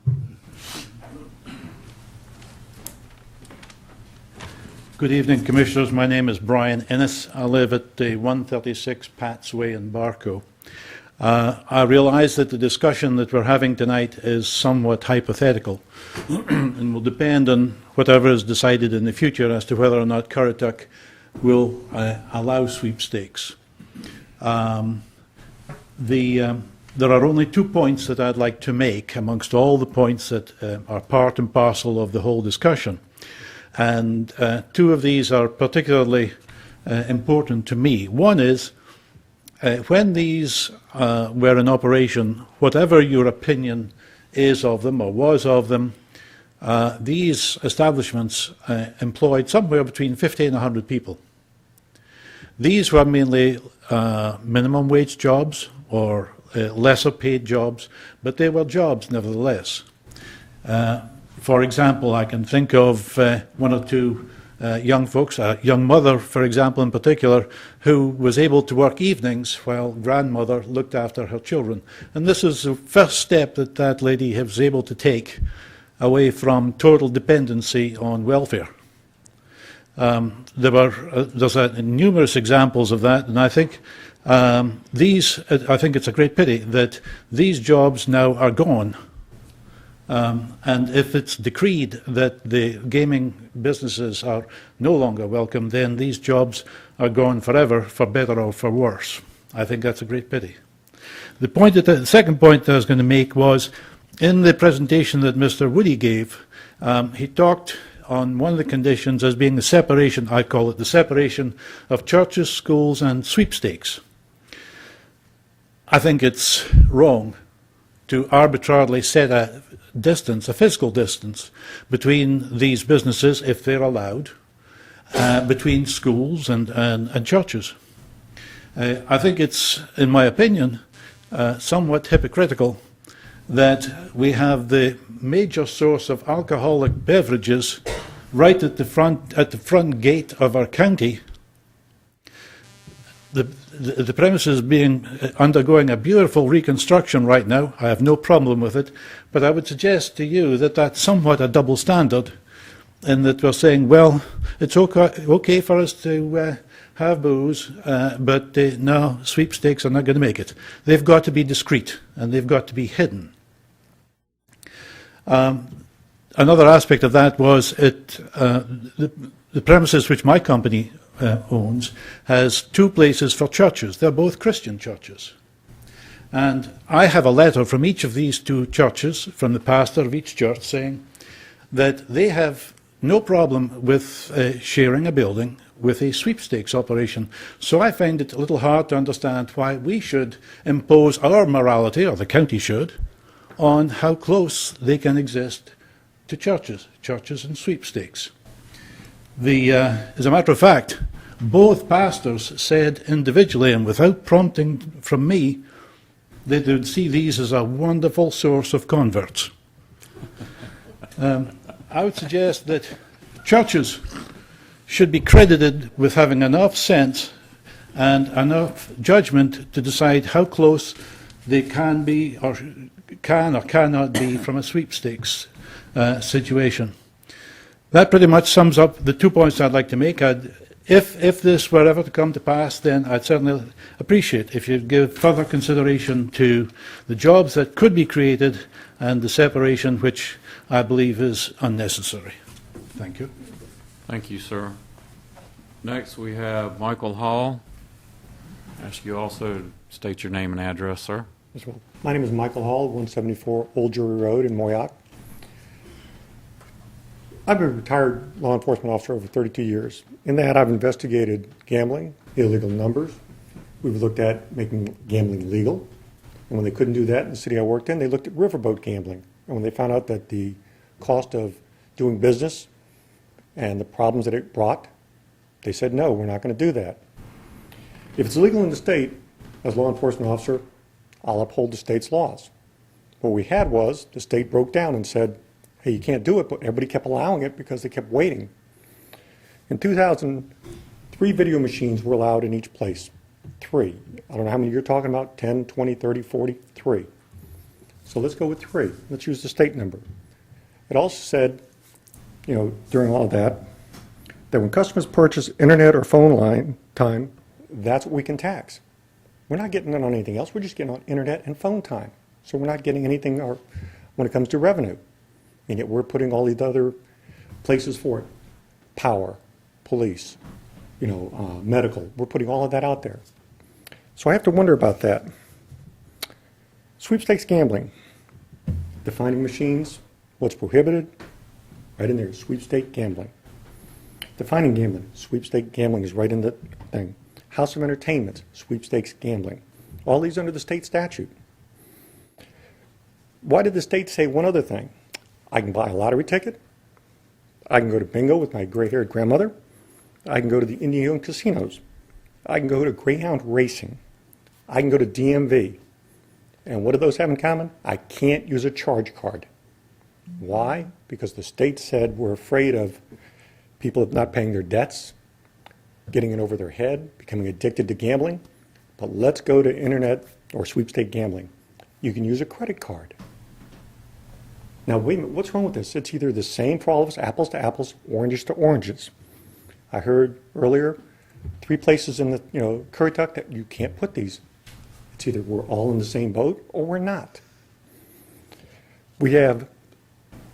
Good evening, Commissioners. My name is Brian Ennis. I live at 136 Pat's Way in Barco. I realise that the discussion that we're having tonight is somewhat hypothetical and will depend on whatever is decided in the future as to whether or not Currituck will allow sweepstakes. There are only 2 points that I'd like to make amongst all the points that are part and parcel of the whole discussion. And two of these are particularly important to me. One is, when these were in operation, whatever your opinion is of them or was of them, these establishments employed somewhere between 50 and 100 people. These were mainly minimum wage jobs or lesser paid jobs, but they were jobs nevertheless. For example, I can think of one or two young folks, a young mother, for example, in particular, who was able to work evenings while grandmother looked after her children. And this is the first step that that lady was able to take away from total dependency on welfare. There's numerous examples of that, and I think I think it's a great pity that these jobs now are gone. And if it's decreed that the gaming businesses are no longer welcome, then these jobs are gone forever, for better or for worse. I think that's a great pity. The second point that I was going to make was, in the presentation that Mr. Woody gave, he talked on one of the conditions as being the separation, I call it the separation of churches, schools, and sweepstakes. I think it's wrong to arbitrarily set a distance, a physical distance, between these businesses, if they're allowed, between schools and churches. I think it's, in my opinion, somewhat hypocritical that we have the major source of alcoholic beverages right at the front gate of our county. The premises being undergoing a beautiful reconstruction right now. I have no problem with it, but I would suggest to you that that's somewhat a double standard, in that we're saying, well, it's okay for us to have booze, but no, sweepstakes are not going to make it. They've got to be discreet, and they've got to be hidden. Another aspect of that was the premises which my company owns has two places for churches. They're both Christian churches. And I have a letter from each of these two churches, from the pastor of each church, saying that they have no problem with sharing a building with a sweepstakes operation. So I find it a little hard to understand why we should impose our morality, or the county should, on how close they can exist to churches and sweepstakes. As a matter of fact, both pastors said individually and without prompting from me that they would see these as a wonderful source of converts. I would suggest that churches should be credited with having enough sense and enough judgment to decide how close they can be or cannot be from a sweepstakes situation. That pretty much sums up the 2 points I'd like to make. If this were ever to come to pass, then I'd certainly appreciate if you'd give further consideration to the jobs that could be created and the separation which I believe is unnecessary. Thank you. Thank you, sir. Next, we have Michael Hall. Ask you also to state your name and address, sir. Yes, well, my name is Michael Hall, 174 Old Drury Road in Moyock. I've been a retired law enforcement officer over 32 years. In that, I've investigated gambling, illegal numbers. We've looked at making gambling legal. And when they couldn't do that in the city I worked in, they looked at riverboat gambling. And when they found out that the cost of doing business and the problems that it brought, they said, no, we're not going to do that. If it's illegal in the state, as a law enforcement officer, I'll uphold the state's laws. What we had was the state broke down and said, hey, you can't do it, but everybody kept allowing it because they kept waiting. In 2000, 3 video machines were allowed in each place. 3. I don't know how many you're talking about, 10, 20, 30, 40, 3. So let's go with 3. Let's use the state number. It also said, during all of that when customers purchase internet or phone line time, that's what we can tax. We're not getting it on anything else. We're just getting on internet and phone time. So we're not getting anything when it comes to revenue. And yet we're putting all these other places for it. Power, police, medical. We're putting all of that out there. So I have to wonder about that. Sweepstakes gambling. Defining machines, what's prohibited, right in there, sweepstake gambling. Defining gambling, sweepstake gambling is right in the thing. House of entertainment, sweepstakes gambling. All these under the state statute. Why did the state say one other thing? I can buy a lottery ticket. I can go to bingo with my gray-haired grandmother. I can go to the Indian casinos. I can go to Greyhound racing. I can go to DMV. And what do those have in common? I can't use a charge card. Why? Because the state said we're afraid of people not paying their debts, getting it over their head, becoming addicted to gambling. But let's go to internet or sweepstake gambling. You can use a credit card. Now, wait a minute, what's wrong with this? It's either the same for all of us, apples to apples, oranges to oranges. I heard earlier 3 places in the Currituck that you can't put these. It's either we're all in the same boat or we're not. We have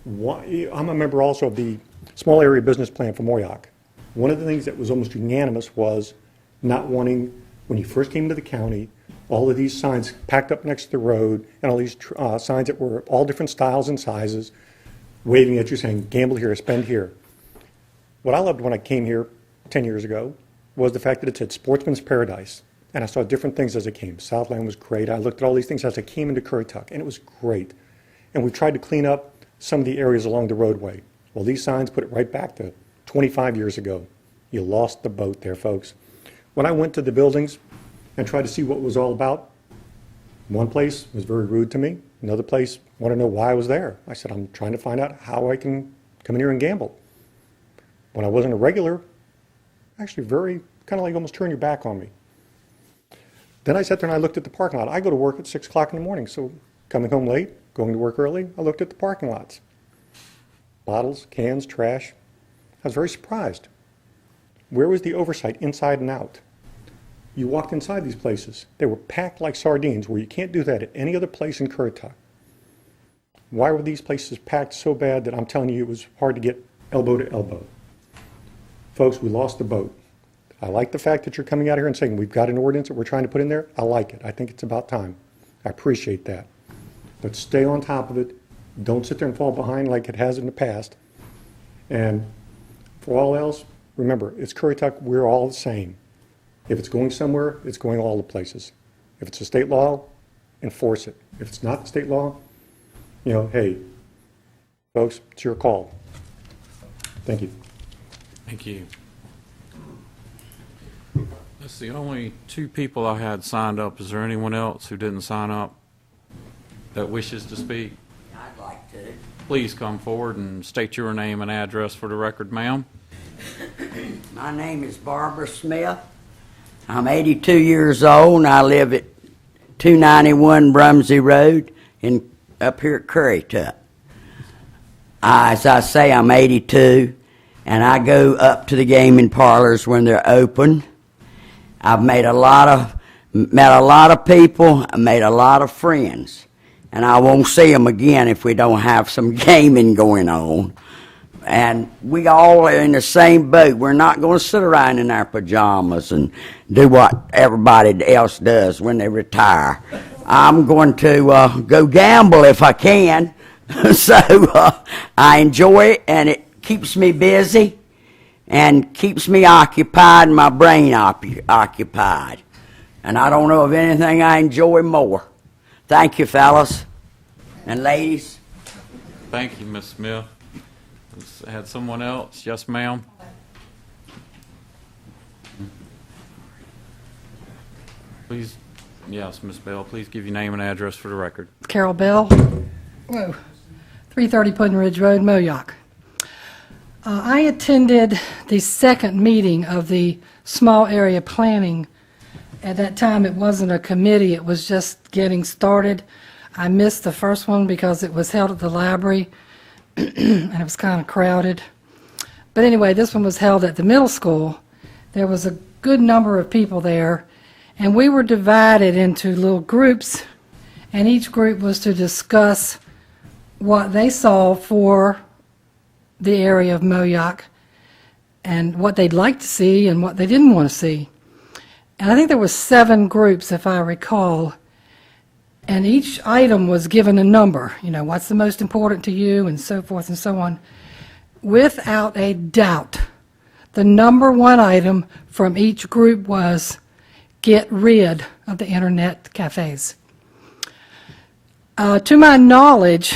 I'm a member also of the Small Area Business Plan for Moyock. One of the things that was almost unanimous was not wanting, when you first came to the county, all of these signs packed up next to the road and all these signs that were all different styles and sizes, waving at you saying, gamble here, spend here. What I loved when I came here 10 years ago was the fact that it said Sportsman's Paradise. And I saw different things as I came. Southland was great. I looked at all these things as I came into Currituck, and it was great. And we tried to clean up some of the areas along the roadway. Well, these signs put it right back to 25 years ago. You lost the boat there, folks. When I went to the buildings and tried to see what it was all about, one place was very rude to me. Another place wanted to know why I was there. I said, I'm trying to find out how I can come in here and gamble. When I wasn't a regular, actually very, kind of like almost turn your back on me. Then I sat there and I looked at the parking lot. I go to work at 6 o'clock in the morning, so coming home late, going to work early, I looked at the parking lots. Bottles, cans, trash. I was very surprised. Where was the oversight inside and out? You walked inside these places. They were packed like sardines, where you can't do that at any other place in Currituck. Why were these places packed so bad that I'm telling you it was hard to get elbow to elbow? Folks, we lost the boat. I like the fact that you're coming out here and saying we've got an ordinance that we're trying to put in there. I like it. I think it's about time. I appreciate that. But stay on top of it. Don't sit there and fall behind like it has in the past. And for all else, remember, it's Currituck. We're all the same. If it's going somewhere, it's going all the places. If it's a state law, enforce it. If it's not the state law, hey, folks, it's your call. Thank you. Thank you. That's the only 2 people I had signed up. Is there anyone else who didn't sign up that wishes to speak? I'd like to. Please come forward and state your name and address for the record, ma'am. My name is Barbara Smith. I'm 82 years old, and I live at 291 Brumsey Road up here at Currituck. As I say, I'm 82, and I go up to the gaming parlors when they're open. I've met a lot of people, I made a lot of friends, and I won't see them again if we don't have some gaming going on. And we all are in the same boat. We're not going to sit around in our pajamas and do what everybody else does when they retire. I'm going to go gamble if I can. So I enjoy it, and it keeps me busy and keeps me occupied and my brain occupied. And I don't know of anything I enjoy more Thank you, fellas and ladies. Thank you, Ms. Smith. Had someone else? Yes, ma'am. Please, yes, Ms. Bell, please give your name and address for the record. Carol Bell. Whoa. 330 Puddin Ridge Road, Moyock. I attended the second meeting of the small area planning. At that time, it wasn't a committee, it was just getting started. I missed the first one because it was held at the library, and it was kind of crowded. But anyway, this one was held at the middle school. There was a good number of people there, and we were divided into little groups, and each group was to discuss what they saw for the area of Moyock and what they'd like to see and what they didn't want to see. And I think there were 7 groups, if I recall, and each item was given a number, you know, what's the most important to you, and so forth and so on. Without a doubt, the number one item from each group was get rid of the internet cafes. To my knowledge,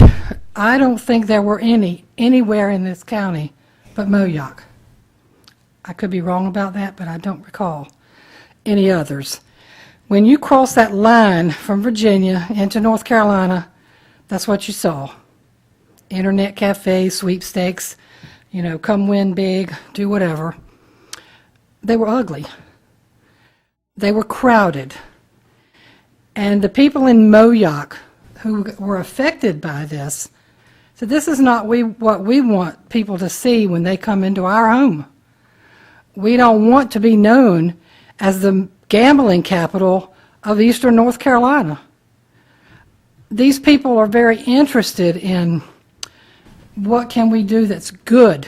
I don't think there were anywhere in this county but Moyock. I could be wrong about that, but I don't recall any others. When you cross that line from Virginia into North Carolina, that's what you saw. Internet cafe, sweepstakes, you know, come win big, do whatever. They were ugly. They were crowded. And the people in Moyock who were affected by this said, this is not what we want people to see when they come into our home. We don't want to be known as the gambling capital of eastern North Carolina. These people are very interested in what can we do that's good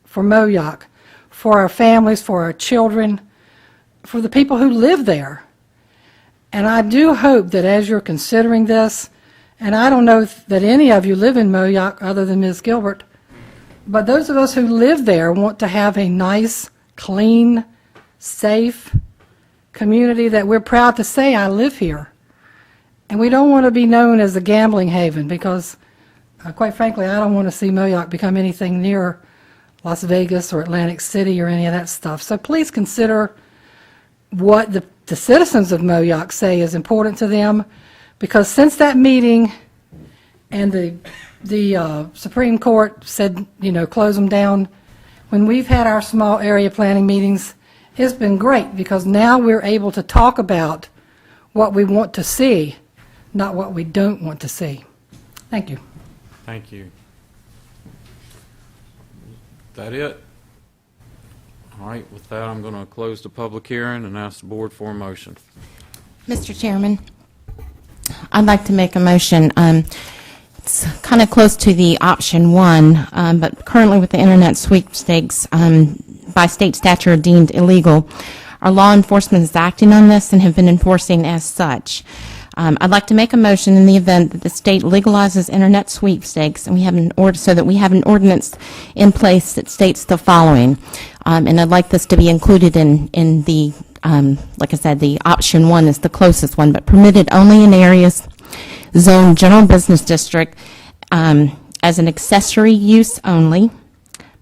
for Moyock, for our families, for our children, for the people who live there. And I do hope that as you're considering this, and I don't know that any of you live in Moyock other than Ms. Gilbert, but those of us who live there want to have a nice, clean, safe community that we're proud to say, I live here. And we don't want to be known as a gambling haven because, quite frankly, I don't want to see Moyock become anything near Las Vegas or Atlantic City or any of that stuff. So please consider what the citizens of Moyock say is important to them, because since that meeting and the Supreme Court said, you know, close them down, when we've had our small area planning meetings, it's been great because now we're able to talk about what we want to see, not what we don't want to see. Thank you. Thank you. That it? All right, with that, I'm going to close the public hearing and ask the board for a motion. Mr. Chairman, I'd like to make a motion. It's kind of close to the option 1, but currently with the internet sweepstakes by state statute deemed illegal, our law enforcement is acting on this and have been enforcing as such. I'd like to make a motion in the event that the state legalizes internet sweepstakes, and we have so that we have an ordinance in place that states the following. And I'd like this to be included in the, like I said, the option 1 is the closest one, but permitted only in areas zoned general business district as an accessory use only.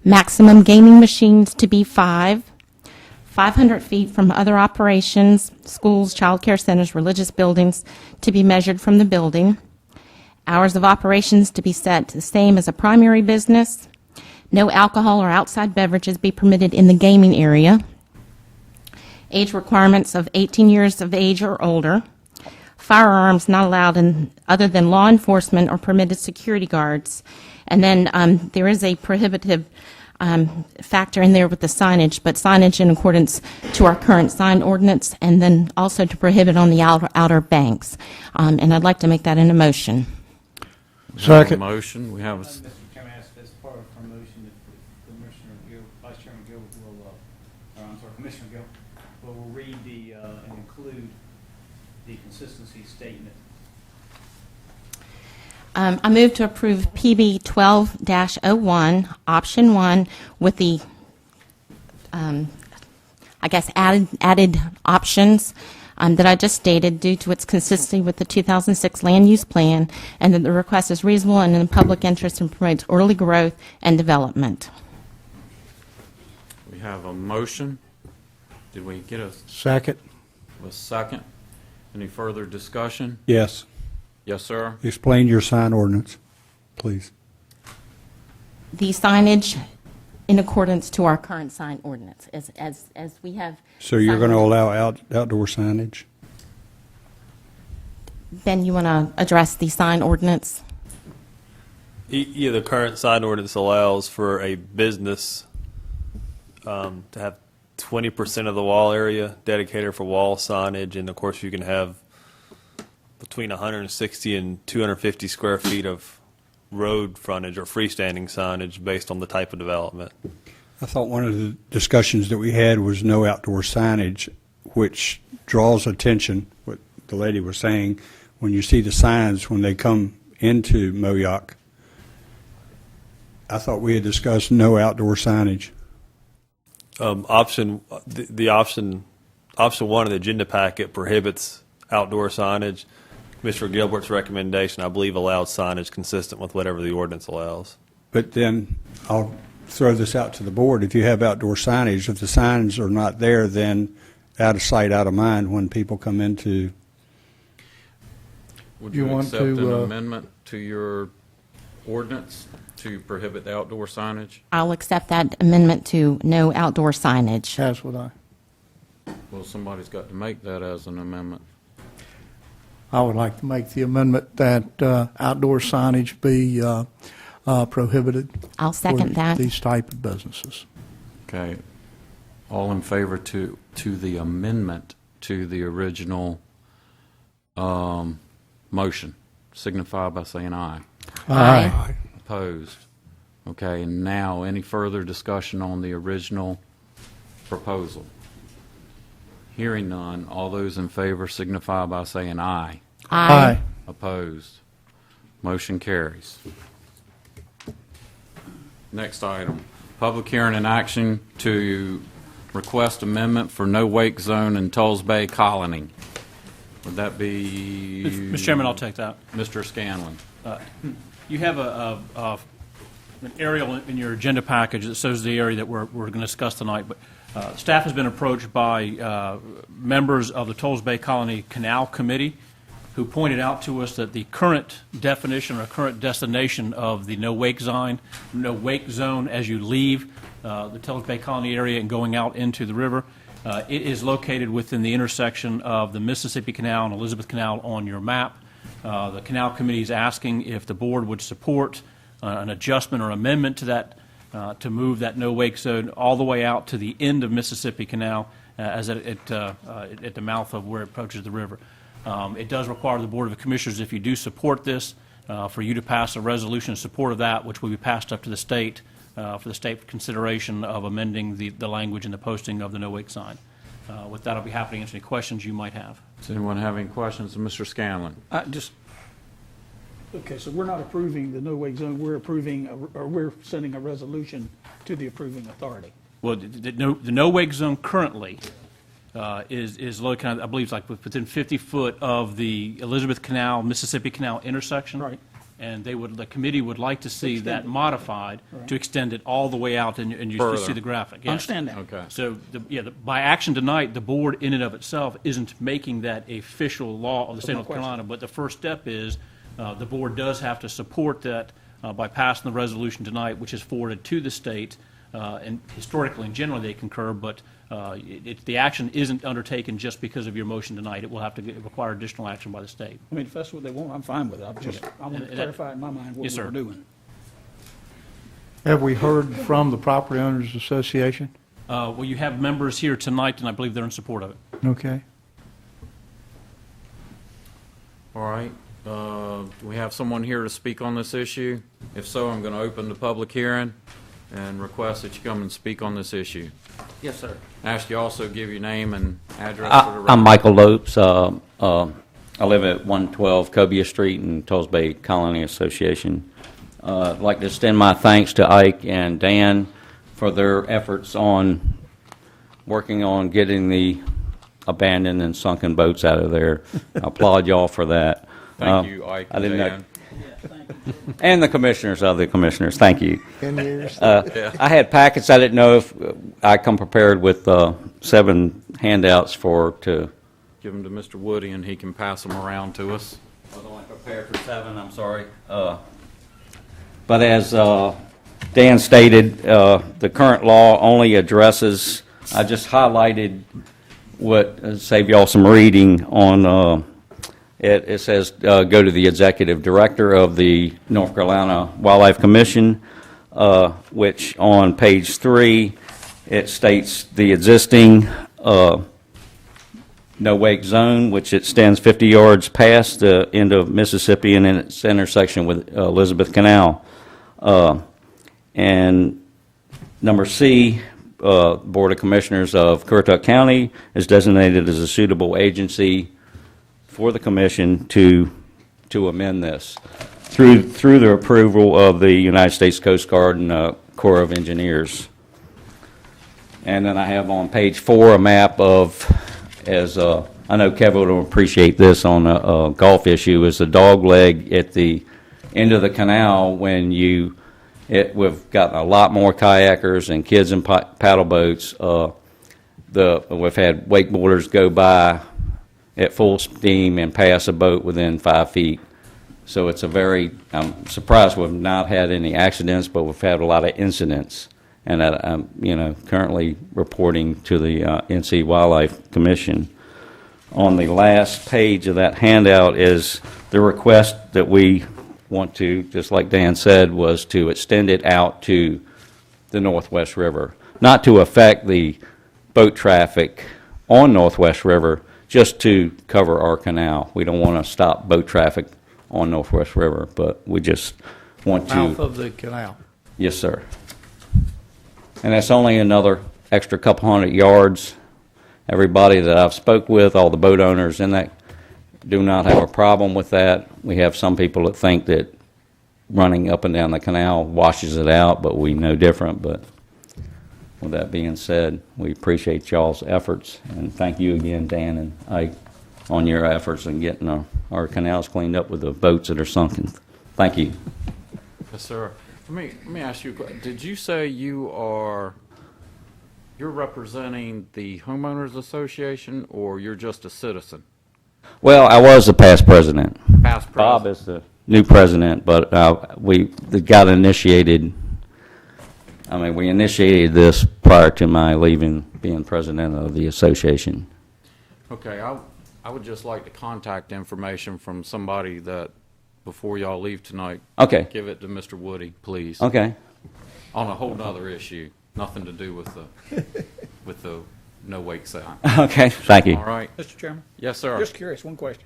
Maximum gaming machines to be 500 feet from other operations, schools, child care centers, religious buildings to be measured from the building. Hours of operations to be set the same as a primary business. No alcohol or outside beverages be permitted in the gaming area. Age requirements of 18 years of age or older. Firearms not allowed in other than law enforcement or permitted security guards. And then there is a prohibitive factor in there with the signage, but signage in accordance to our current sign ordinance, and then also to prohibit on the outer banks. And I'd like to make that in a motion. Second. Motion. We have. Mr. Chairman, as part of our motion, if Commissioner Gilbert, Vice Chairman Gilbert will, I'm sorry, Commissioner Gilbert will read and include the consistency statement. I move to approve PB 12-01, option 1, with the, I guess, added options that I just stated due to its consistency with the 2006 Land Use Plan, and that the request is reasonable and in the public interest and promotes early growth and development. We have a motion. Did we get a Second. second? Any further discussion? Yes. Yes, sir. Explain your sign ordinance, please. The signage in accordance to our current sign ordinance, as we have. So you're going to signage. allow outdoor signage? Ben, you want to address the sign ordinance? Yeah, the current sign ordinance allows for a business to have 20% of the wall area dedicated for wall signage, and of course you can have between 160 and 250 square feet of road frontage or freestanding signage based on the type of development. I thought one of the discussions that we had was no outdoor signage, which draws attention, what the lady was saying, when you see the signs when they come into Moyock. I thought we had discussed no outdoor signage. Option one of the agenda packet prohibits outdoor signage. Mr. Gilbert's recommendation, I believe, allows signage consistent with whatever the ordinance allows. But then I'll throw this out to the board. If you have outdoor signage, if the signs are not there, then out of sight, out of mind when people come into. Would You you want accept to, an amendment to your ordinance to prohibit the outdoor signage? I'll accept that amendment to no outdoor signage. As would I. Well, somebody's got to make that as an amendment. I would like to make the amendment that outdoor signage be prohibited. I'll second for that. these type of businesses. Okay. All in favor to the amendment to the original motion, signify by saying aye. Aye. Opposed? Okay, and now any further discussion on the original proposal? Hearing none, all those in favor signify by saying aye. Aye. Opposed? Motion carries. Next item, public hearing and action to request amendment for no wake zone in Tulls Bay Colony. Would that be? Mr. Chairman, I'll take that. Mr. Scanlon. You have an aerial in your agenda package that shows the area that we're going to discuss tonight, but staff has been approached by members of the Tulls Bay Colony Canal Committee who pointed out to us that the current definition or current destination of the no wake zone as you leave the Tulls Bay Colony area and going out into the river, it is located within the intersection of the Mississippi Canal and Elizabeth Canal on your map. The Canal Committee is asking if the board would support an adjustment or amendment to that to move that no wake zone all the way out to the end of Mississippi Canal as at the mouth of where it approaches the river. It does require the Board of Commissioners, if you do support this, for you to pass a resolution in support of that, which will be passed up to the state for the state consideration of amending the language and the posting of the no wake sign. With that, I'll be happy to answer any questions you might have. Does anyone have any questions of Mr. Scanlon? Okay, so we're not approving the no wake zone. We're approving, or we're sending a resolution to the approving authority. Well, the no wake zone currently is located, I believe, it's like within 50 foot of the Elizabeth Canal, Mississippi Canal intersection. Right. And the committee would like to see that modified to extend it all the way out, and you see the graphic. Yes. I understand that. Okay. So, by action tonight, the board in and of itself isn't making that a official law of the state of North Carolina, but the first step is the board does have to support that by passing the resolution tonight, which is forwarded to the state, and historically and generally they concur, but the action isn't undertaken just because of your motion tonight. It will have to require additional action by the state. I mean, if that's what they want, I'm fine with it. I want to clarify in my mind what we're doing. Have we heard from the Property Owners Association? Well, you have members here tonight, and I believe they're in support of it. Okay. All right. Do we have someone here to speak on this issue? If so, I'm going to open the public hearing and request that you come and speak on this issue. Yes, sir. Ask you also give your name and address for the record. I'm Michael Lopes. I live at 112 Cobia Street in Tulls Bay Colony Association. I'd like to extend my thanks to Ike and Dan for their efforts on working on getting the abandoned and sunken boats out of there. I applaud y'all for that. Thank you, Ike I didn't know. Dan. And the commissioners, other commissioners, thank you. 10 years. I had packets. I didn't know if I come prepared with 7 handouts to. Give them to Mr. Woody, and he can pass them around to us. I was only prepared for 7, I'm sorry. But as Dan stated, the current law only addresses, I just highlighted what, save y'all some reading on, it says go to the executive director of the North Carolina Wildlife Commission, which on page 3, it states the existing no-wake zone, which extends 50 yards past the end of Mississippi and in its intersection with Elizabeth Canal. And number C, Board of Commissioners of Currituck County is designated as a suitable agency for the commission to amend this through the approval of the United States Coast Guard and Corps of Engineers. And then I have on page 4 a map of, as I know Kevin will appreciate this on a golf issue, is the dog leg at the end of the canal when we've gotten a lot more kayakers and kids in paddle boats. We've had wakeboarders go by at full steam and pass a boat within 5 feet. So it's I'm surprised we've not had any accidents, but we've had a lot of incidents. And I'm, currently reporting to the NC Wildlife Commission. On the last page of that handout is the request that we want to, just like Dan said, was to extend it out to the Northwest River. Not to affect the boat traffic on Northwest River, just to cover our canal. We don't want to stop boat traffic on Northwest River, but we just want to... Mouth of the canal. Yes, sir. And that's only another extra couple hundred yards. Everybody that I've spoke with, all the boat owners in that, do not have a problem with that. We have some people that think that running up and down the canal washes it out, but we know different. But with that being said, we appreciate y'all's efforts, and thank you again, Dan and Ike, on your efforts in getting our canals cleaned up with the boats that are sunken. Thank you. Yes, sir. Let me ask you a question. Did you say you're representing the homeowners association, or you're just a citizen? Well, I was the past president. Past president. Bob is the new president, but we initiated this prior to my leaving, being president of the association. Okay, I would just like the contact information from somebody that, before y'all leave tonight. Okay. Give it to Mr. Woody, please. Okay. On a whole nother issue, nothing to do with the no wake sign. Okay, thank you. All right. Mr. Chairman? Yes, sir. Just curious, one question.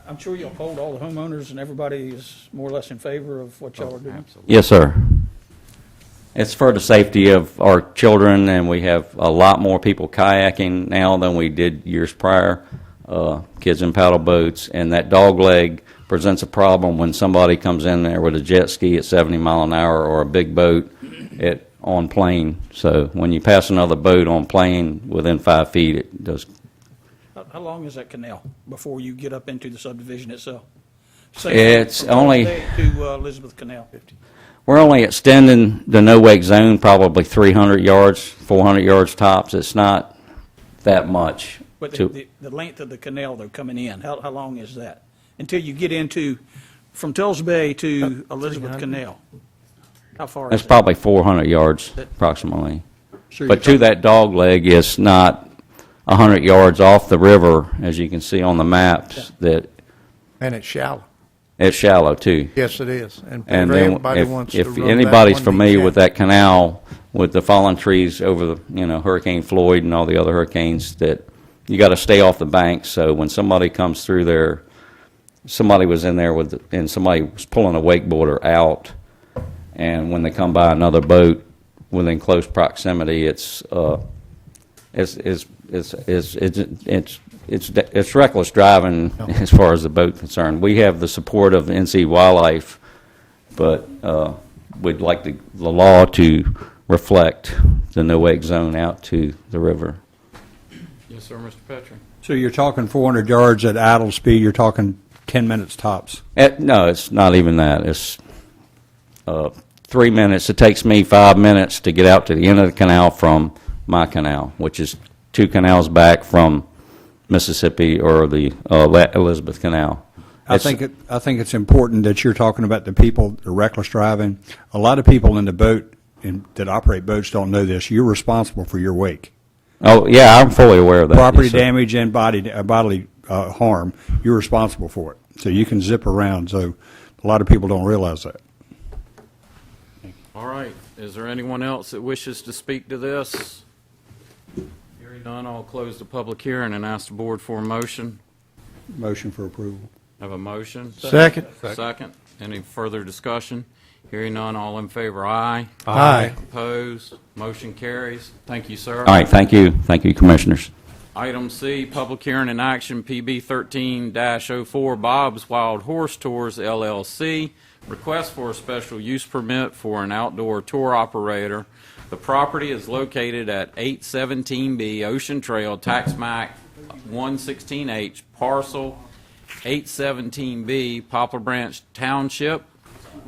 I'm sure you'll hold all the homeowners and everybody is more or less in favor of what y'all are doing? Absolutely. Yes, sir. It's for the safety of our children, and we have a lot more people kayaking now than we did years prior, kids in paddle boats, and that dog leg presents a problem when somebody comes in there with a jet ski at 70 mile an hour or a big boat on plane. So when you pass another boat on plane within 5 feet, it does. How long is that canal before you get up into the subdivision itself? It's from only to Elizabeth Canal. We're only extending the no-wake zone probably 300 yards, 400 yards tops. It's not that much. But the length of the canal, though, coming in, how long is that? Until you get into, from Tulls Bay to Elizabeth Canal? How far It's is that? probably 400 yards, approximately. But to that dog leg, it's not 100 yards off the river, as you can see on the maps. And it's shallow. It's shallow, too. Yes, it is. And if then everybody wants to if run that anybody's one, familiar they with can. that canal, with the fallen trees over the, Hurricane Floyd and all the other hurricanes, that you got to stay off the bank. So when somebody comes through there, somebody was in there and somebody was pulling a wakeboarder out, and when they come by another boat within close proximity, it's reckless driving as far as the boat is concerned. We have the support of NC Wildlife, but we'd like the law to reflect the no-wake zone out to the river. Yes, sir, Mr. Petrey. So you're talking 400 yards at idle speed, you're talking 10 minutes tops? No, it's not even that. It's 3 minutes. It takes me 5 minutes to get out to the end of the canal from my canal, which is 2 canals back from Mississippi or the Elizabeth Canal. I think it's important that you're talking about the people, the reckless driving. A lot of people in the boat that operate boats don't know this. You're responsible for your wake. Oh, yeah, I'm fully aware of that. Property Yes, sir. damage and bodily harm, you're responsible for it. So you can zip around. So a lot of people don't realize that. All right. Is there anyone else that wishes to speak to this? Hearing none, I'll close the public hearing and ask the board for a motion. Motion for approval. Have a motion? Second. Second. Any further discussion? Hearing none, all in favor, aye. Aye. Opposed? Motion carries. Thank you, sir. All right, thank you. Thank you, Commissioners. Item C, public hearing and action, PB 13-04, Bob's Wild Horse Tours, LLC. Request for a special use permit for an outdoor tour operator. The property is located at 817B Ocean Trail, Tax Map 116H, parcel 817B, Poplar Branch Township.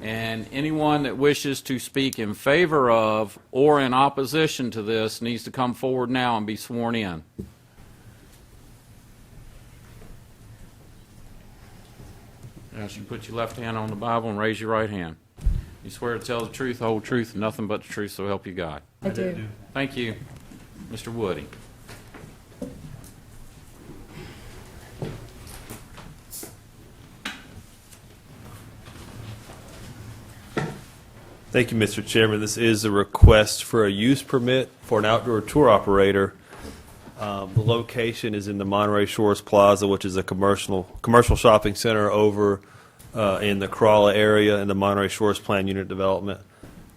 And anyone that wishes to speak in favor of or in opposition to this needs to come forward now and be sworn in. Now, you put your left hand on the Bible and raise your right hand. You swear to tell the truth, the whole truth, and nothing but the truth, so help you God. I do. Thank you. Mr. Woody. Thank you, Mr. Chairman. This is a request for a use permit for an outdoor tour operator. The location is in the Monterey Shores Plaza, which is a commercial shopping center over in the Corolla area in the Monterey Shores Plan Unit Development.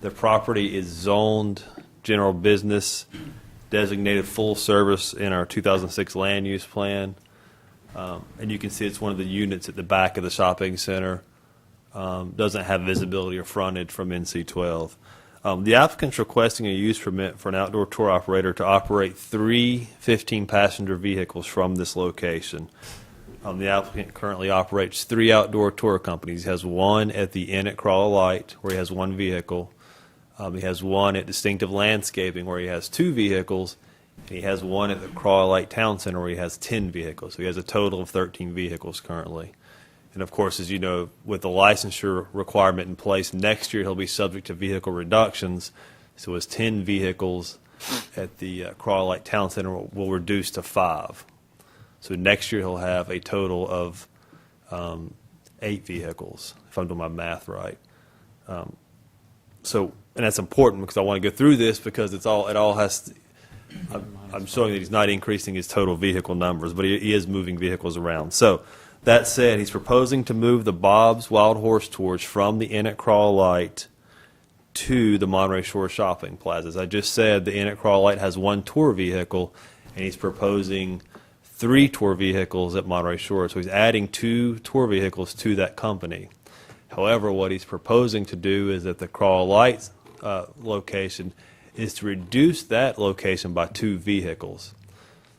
The property is zoned general business, designated full service in our 2006 land use plan. And you can see it's one of the units at the back of the shopping center. Doesn't have visibility or frontage from NC-12. The applicant's requesting a use permit for an outdoor tour operator to operate 3 15-passenger vehicles from this location. The applicant currently operates 3 outdoor tour companies. He has one at the Inn at Crawler Light, where he has 1 vehicle. He has one at Distinctive Landscaping, where he has 2 vehicles. And he has one at the Crawler Light Town Center, where he has 10 vehicles. So he has a total of 13 vehicles currently. And, of course, as you know, with the licensure requirement in place, next year he'll be subject to vehicle reductions. So his 10 vehicles at the Crawler Light Town Center will reduce to 5. So next year he'll have a total of 8 vehicles, if I'm doing my math right. And that's important because I want to go through this because it all has to, I'm showing that he's not increasing his total vehicle numbers, but he is moving vehicles around. So that said, he's proposing to move the Bob's Wild Horse Tours from the Inn at Crawler Light to the Monterey Shore Shopping Plaza. As I just said, the Inn at Crawler Light has 1 tour vehicle, and he's proposing 3 tour vehicles at Monterey Shore. So he's adding 2 tour vehicles to that company. However, what he's proposing to do is at the Crawler Light location is to reduce that location by 2 vehicles.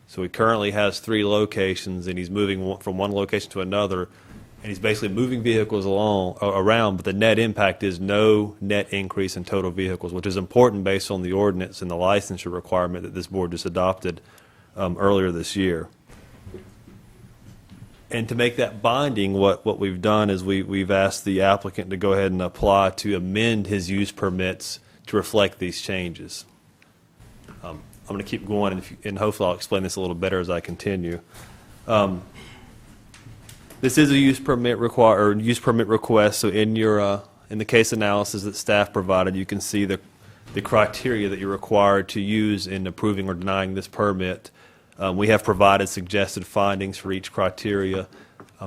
So he currently has 3 locations, and he's moving from one location to another, and he's basically moving vehicles around, but the net impact is no net increase in total vehicles, which is important based on the ordinance and the licensure requirement that this board just adopted earlier this year. And to make that binding, what we've done is we've asked the applicant to go ahead and apply to amend his use permits to reflect these changes. I'm going to keep going, and hopefully I'll explain this a little better as I continue. This is a use permit request. So in the case analysis that staff provided, you can see the criteria that you're required to use in approving or denying this permit. We have provided suggested findings for each criteria.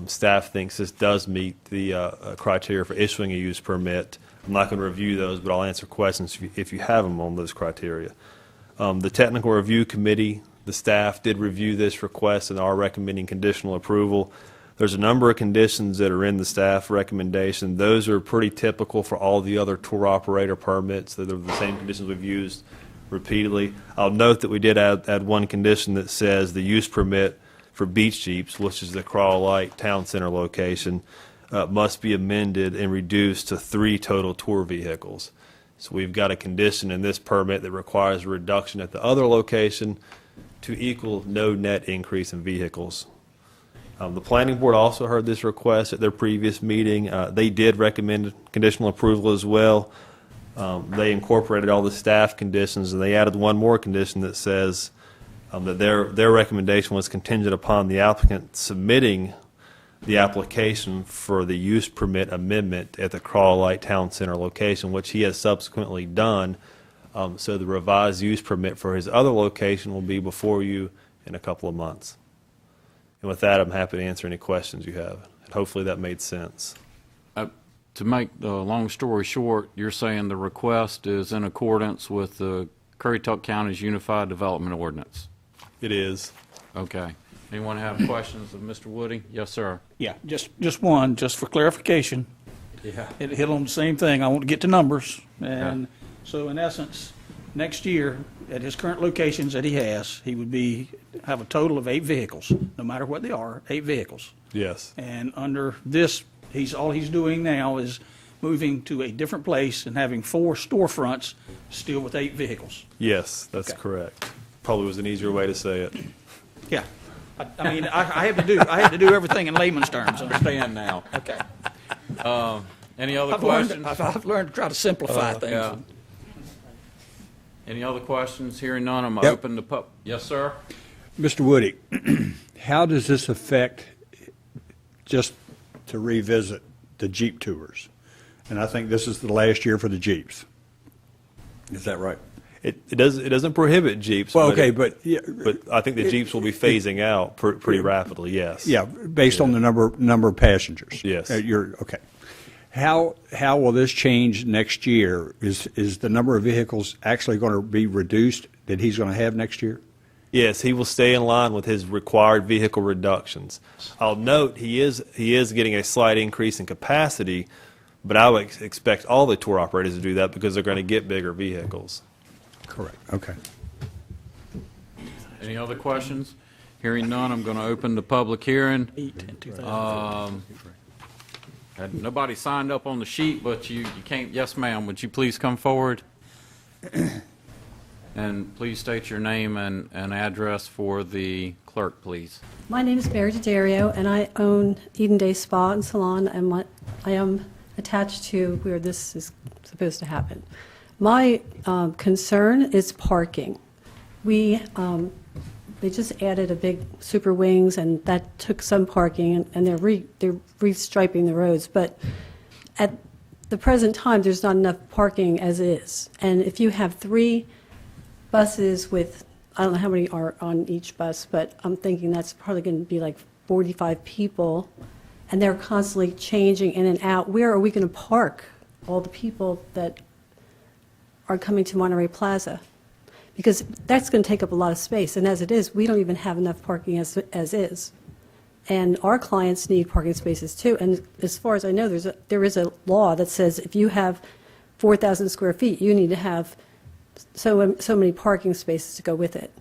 Staff thinks this does meet the criteria for issuing a use permit. I'm not going to review those, but I'll answer questions if you have them on those criteria. The Technical Review Committee, the staff did review this request and are recommending conditional approval. There's a number of conditions that are in the staff recommendation. Those are pretty typical for all the other tour operator permits. They're the same conditions we've used repeatedly. I'll note that we did add one condition that says the use permit for Beach Jeeps, which is the Crawl Light Town Center location, must be amended and reduced to 3 total tour vehicles. So we've got a condition in this permit that requires a reduction at the other location to equal no net increase in vehicles. The planning board also heard this request at their previous meeting. They did recommend conditional approval as well. They incorporated all the staff conditions, and they added one more condition that says that their recommendation was contingent upon the applicant submitting the application for the use permit amendment at the Crawl Light Town Center location, which he has subsequently done. So the revised use permit for his other location will be before you in a couple of months. And with that, I'm happy to answer any questions you have. And hopefully that made sense. To make the long story short, you're saying the request is in accordance with the Currituck County's Unified Development Ordinance? It is. Okay. Anyone have questions of Mr. Woody? Yes, sir. Yeah, just one, just for clarification. Yeah. It hit on the same thing. I want to get to numbers. And so in essence, next year, at his current locations that he has, he would have a total of 8 vehicles, no matter what they are, 8 vehicles. Yes. And under this, all he's doing now is moving to a different place and having 4 storefronts, still with 8 vehicles. Yes, that's correct. Probably was an easier way to say it. Yeah. I mean, I had to do everything in layman's terms. Understand now. Okay. Any other questions? I've learned to try to simplify things. Yeah. Any other questions? Hearing none, I'm open to Yes, sir. Mr. Woody, how does this affect, just to revisit, the Jeep tours? And I think this is the last year for the Jeeps. Is that right? It doesn't prohibit Jeeps. Well, okay, but I think the Jeeps will be phasing out pretty rapidly. Yes. Yeah, based on the number of passengers. Yes. Okay. How will this change next year? Is the number of vehicles actually going to be reduced that he's going to have next year? Yes, he will stay in line with his required vehicle reductions. I'll note he is getting a slight increase in capacity, but I would expect all the tour operators to do that because they're going to get bigger vehicles. Correct. Okay. Any other questions? Hearing none, I'm going to open the public hearing. Nobody signed up on the sheet, but you can't. Yes, ma'am. Would you please come forward? And please state your name and address for the clerk, please. My name is Mary Daddario, and I own Eden Day Spa and Salon, and I am attached to where this is supposed to happen. My concern is parking. They just added a big super wings, and that took some parking, and they're restriping the roads. But at the present time, there's not enough parking as is. And if you have 3 buses with, I don't know how many are on each bus, but I'm thinking that's probably going to be like 45 people, and they're constantly changing in and out. Where are we going to park all the people that are coming to Monterey Plaza? Because that's going to take up a lot of space, and as it is, we don't even have enough parking as is. And our clients need parking spaces too. And as far as I know, there is a law that says if you have 4,000 square feet, you need to have so many parking spaces to go with it.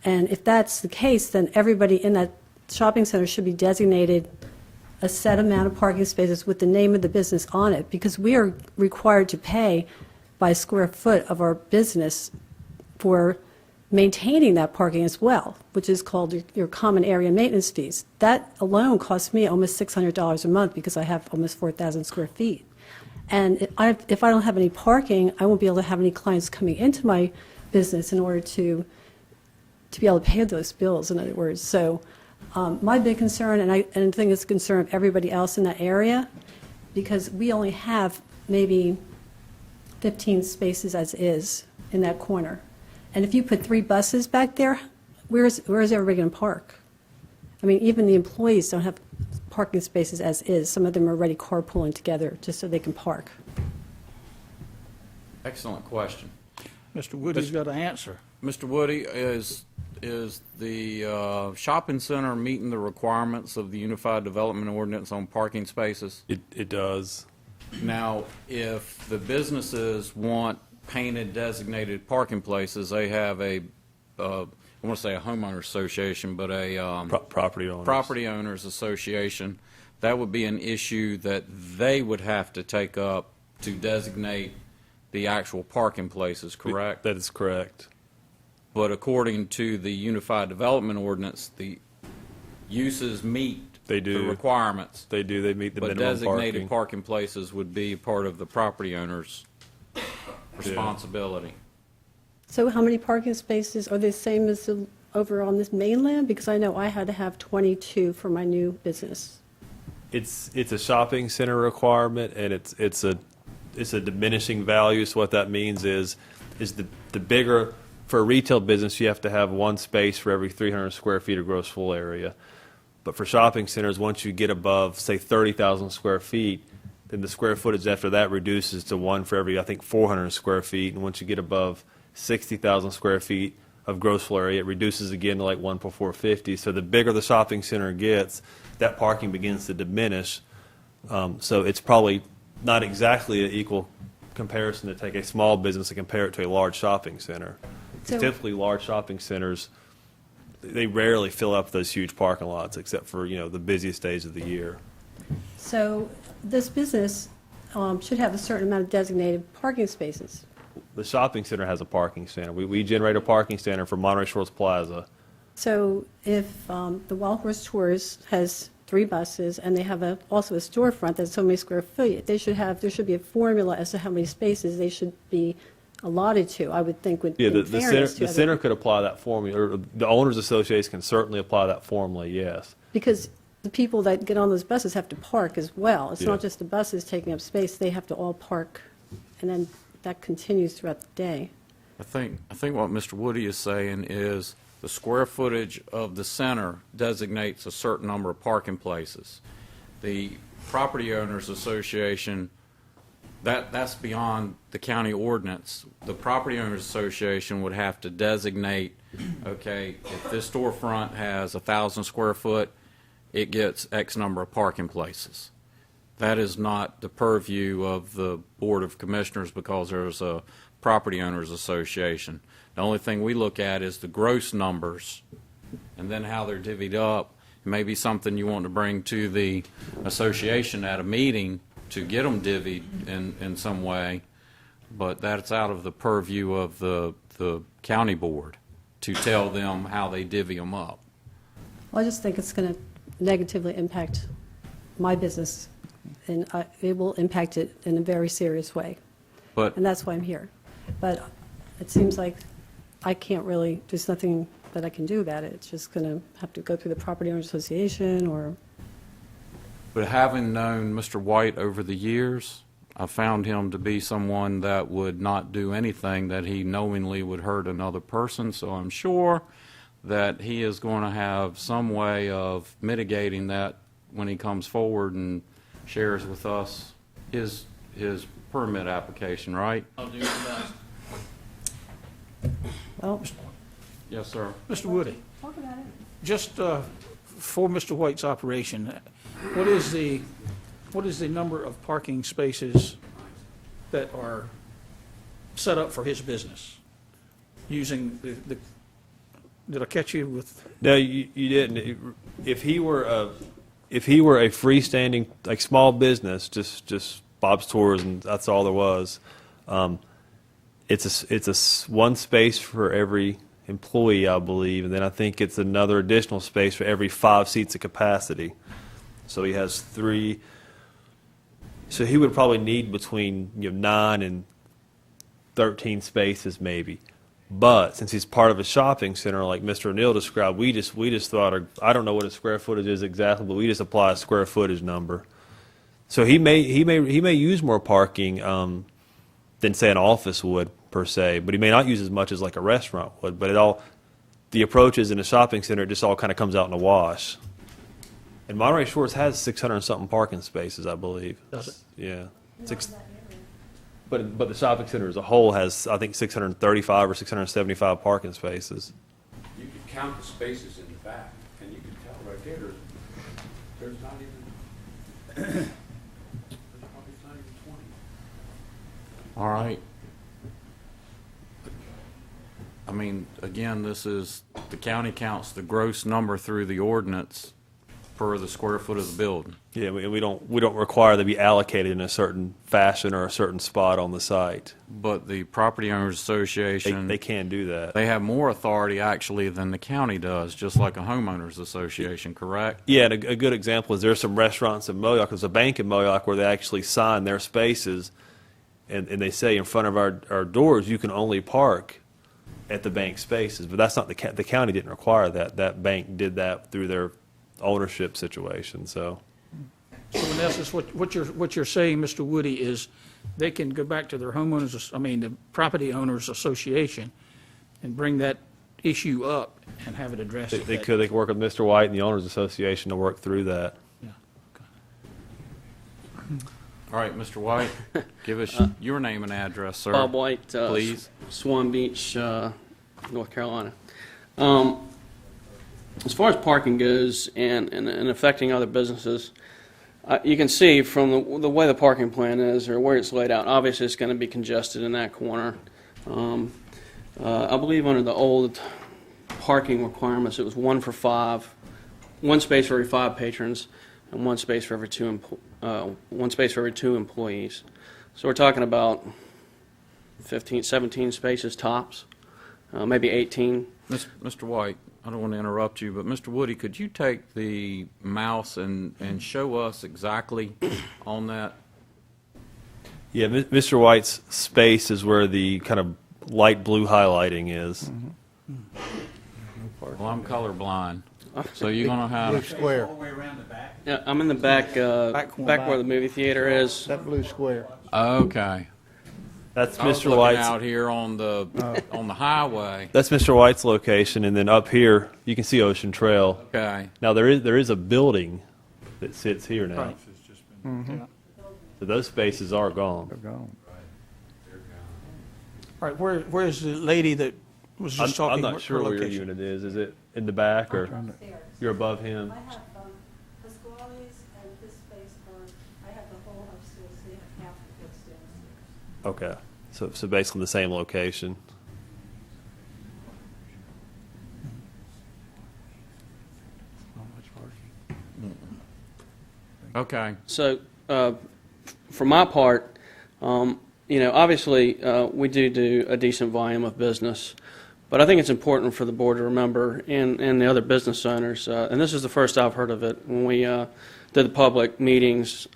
And if that's the case, then everybody in that shopping center should be designated a set amount of parking spaces with the name of the business on it, because we are required to pay by square foot of our business for maintaining that parking as well, which is called your common area maintenance fees. That alone costs me almost $600 a month because I have almost 4,000 square feet. And if I don't have any parking, I won't be able to have any clients coming into my business in order to be able to pay those bills, in other words. So my big concern, and I think it's a concern of everybody else in that area, because we only have maybe 15 spaces as is in that corner. And if you put 3 buses back there, where's everybody going to park? I mean, even the employees don't have parking spaces as is. Some of them are already carpooling together just so they can park. Excellent question. Mr. Woody's got an answer. Mr. Woody, is the shopping center meeting the requirements of the Unified Development Ordinance on parking spaces? It does. Now, if the businesses want painted designated parking places. They have I want to say a homeowner association, but a property owners association. That would be an issue that they would have to take up to designate the actual parking places, correct? That is correct. But according to the Unified Development Ordinance, the uses meet They do. the requirements. They do. They meet the But minimum designated parking. parking places would be part of the property owner's responsibility. So how many parking spaces are they the same as over on this mainland? Because I know I had to have 22 for my new business. It's a shopping center requirement, and it's a diminishing value. So what that means is the bigger, for a retail business, you have to have one space for every 300 square feet of gross floor area. But for shopping centers, once you get above, say, 30,000 square feet, then the square footage after that reduces to one for every, I think, 400 square feet. And once you get above 60,000 square feet of gross floor area, it reduces again to like 1 per 450. So the bigger the shopping center gets, that parking begins to diminish. So it's probably not exactly an equal comparison to take a small business and compare it to a large shopping center. So- Typically, large shopping centers, they rarely fill up those huge parking lots, except for the busiest days of the year. So this business should have a certain amount of designated parking spaces. The shopping center has a parking center. We generate a parking center for Monterey Shores Plaza. So if the Wild Horse Tours has 3 buses and they have also a storefront that's so many square feet, there should be a formula as to how many spaces they should be allotted to, I would think, Yeah, in the fairness to center other- center could apply that formula, or the owners association can certainly apply that formula. Yes. Because the people that get on those buses have to park as well. It's Yeah. not just the buses taking up space, they have to all park, and then that continues throughout the day. I think what Mr. Woody is saying is the square footage of the center designates a certain number of parking places. The property owners association, that's beyond the county ordinance. The property owners association would have to designate, okay, if this storefront has 1,000 square foot, it gets X number of parking places. That is not the purview of the Board of Commissioners because there's a property owners association. The only thing we look at is the gross numbers and then how they're divvied up. It may be something you want to bring to the association at a meeting to get them divvied in some way, but that's out of the purview of the county board to tell them how they divvy them up. Well, I just think it's going to negatively impact my business, and it will impact it in a very serious way. But And that's why I'm here. But it seems like I can't really, there's nothing that I can do about it. It's just going to have to go through the Property Owners Association or... But having known Mr. White over the years, I found him to be someone that would not do anything that he knowingly would hurt another person, so I'm sure that he is going to have some way of mitigating that when he comes forward and shares with us his permit application, right? I'll do my best. Well, Yes, sir. Mr. Woody, talk about it. just for Mr. White's operation, what is the number of parking spaces that are set up for his business? Using the did I catch you with? No, you didn't. If he were a freestanding, like, small business, just Bob's Tours, and that's all there was, it's a one space for every employee, I believe, and then I think it's another additional space for every 5 seats of capacity. So he has 3. So he would probably need between 9 and 13 spaces maybe. But since he's part of a shopping center, like Mr. O'Neill described, we just thought, I don't know what a square footage is exactly, but we just apply a square footage number. So he may use more parking than say an office would per se, but he may not use as much as like a restaurant would. But the approaches in a shopping center, it just all kind of comes out in a wash. And Monterey Shores has 600 and something parking spaces, I believe. Does it? Yeah. But the shopping center as a whole has, I think, 635 or 675 parking spaces. You could count the spaces in the back, and you could tell right there, there's not even, there's probably not even 20. All right. mean, again, the county counts the gross number through the ordinance per the square foot of the building. Yeah, we don't require they be allocated in a certain fashion or a certain spot on the site. But the Property Owners Association, They can do that. they have more authority actually than the county does, just like a homeowners association, correct? Yeah, and a good example is there's some restaurants in Moyock. There's a bank in Moyock where they actually sign their spaces, and they say in front of our doors, you can only park at the bank spaces. But that's not the county didn't require that. That bank did that through their ownership situation. So in essence, what you're saying, Mr. Woody, is they can go back to their the property owners association and bring that issue up and have it addressed. they could work with Mr. White and the owners association to work through that. All right, Mr. White, give us your name and address, sir. Bob White, please. Swan Beach, North Carolina. As far as parking goes and affecting other businesses, you can see from the way the parking plan is or where it's laid out, obviously it's going to be congested in that corner. I believe under the old parking requirements, it was 1 space for every 5 patrons, and 1 space for every 2 employees. So we're talking about 15, 17 spaces tops, maybe 18. Mr. White, I don't want to interrupt you, but Mr. Woody, could you take the mouse and show us exactly on that? Yeah, Mr. White's space is where the kind of light blue highlighting is. Well, I'm colorblind, so you're going to have Blue square. Yeah, I'm in the back where the movie theater is. That blue square. Okay. That's I was Mr. looking White's out here on the highway. That's Mr. White's location, and then up here you can see Ocean Trail. Okay. Now there is a building that sits here now. Right. Mm-hmm. So those spaces are gone. They're gone. All right, where's the lady that was just talking? I'm not sure where your unit is. Is it in the back or you're above him? I have Pasquale's and this space I have the whole upstairs, so you have half of the upstairs. Okay. So basically the same location. Okay. So, for my part, obviously we do a decent volume of business, but I think it's important for the board to remember and the other business owners, and this is the first I've heard of it, when we did the public meetings,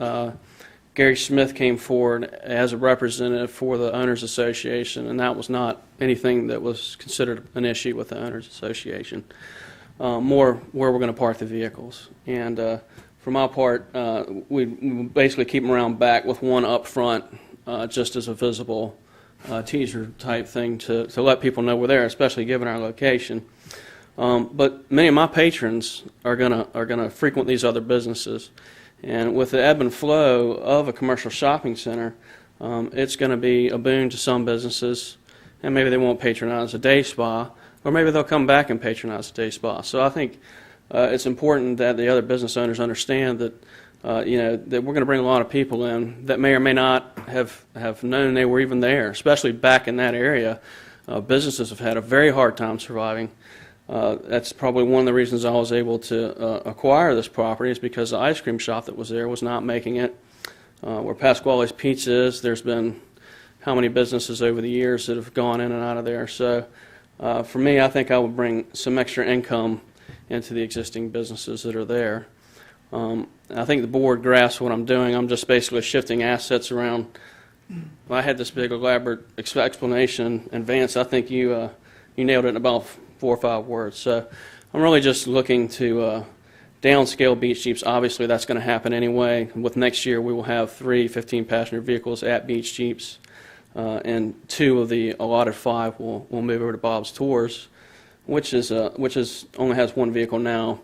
Gary Smith came forward as a representative for the Owners Association, and that was not anything that was considered an issue with the Owners Association. More where we're going to park the vehicles. And for my part, we basically keep them around back with one up front, just as a visible teaser type thing to let people know we're there, especially given our location. But many of my patrons are gonna frequent these other businesses. And with the ebb and flow of a commercial shopping center, it's going to be a boon to some businesses, and maybe they won't patronize a day spa, or maybe they'll come back and patronize a day spa. So I think it's important that the other business owners understand that that we're going to bring a lot of people in that may or may not have known they were even there, especially back in that area. Businesses have had a very hard time surviving. That's probably one of the reasons I was able to acquire this property, is because the ice cream shop that was there was not making it. Where Pasquale's Pizza is, there's been how many businesses over the years that have gone in and out of there. So for me, I think I would bring some extra income into the existing businesses that are there. I think the board grasps what I'm doing. I'm just basically shifting assets around. I had this big elaborate explanation in advance. I think you nailed it in about 4 or 5 words. So I'm really just looking to downscale Beach Jeeps. Obviously, that's going to happen anyway. With next year, we will have 3 15-passenger vehicles at Beach Jeeps, and 2 of the allotted 5 will move over to Bob's Tours, which only has 1 vehicle now.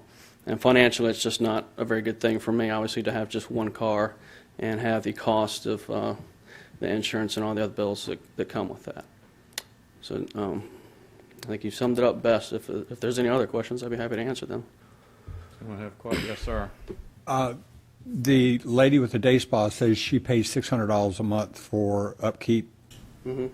And financially, it's just not a very good thing for me, obviously, to have just 1 car and have the cost of the insurance and all the other bills that come with that. So I think you summed it up best. If there's any other questions, I'd be happy to answer them. Someone have questions? Yes, sir. The lady with the day spa says she pays $600 a month for upkeep. Mm-hmm.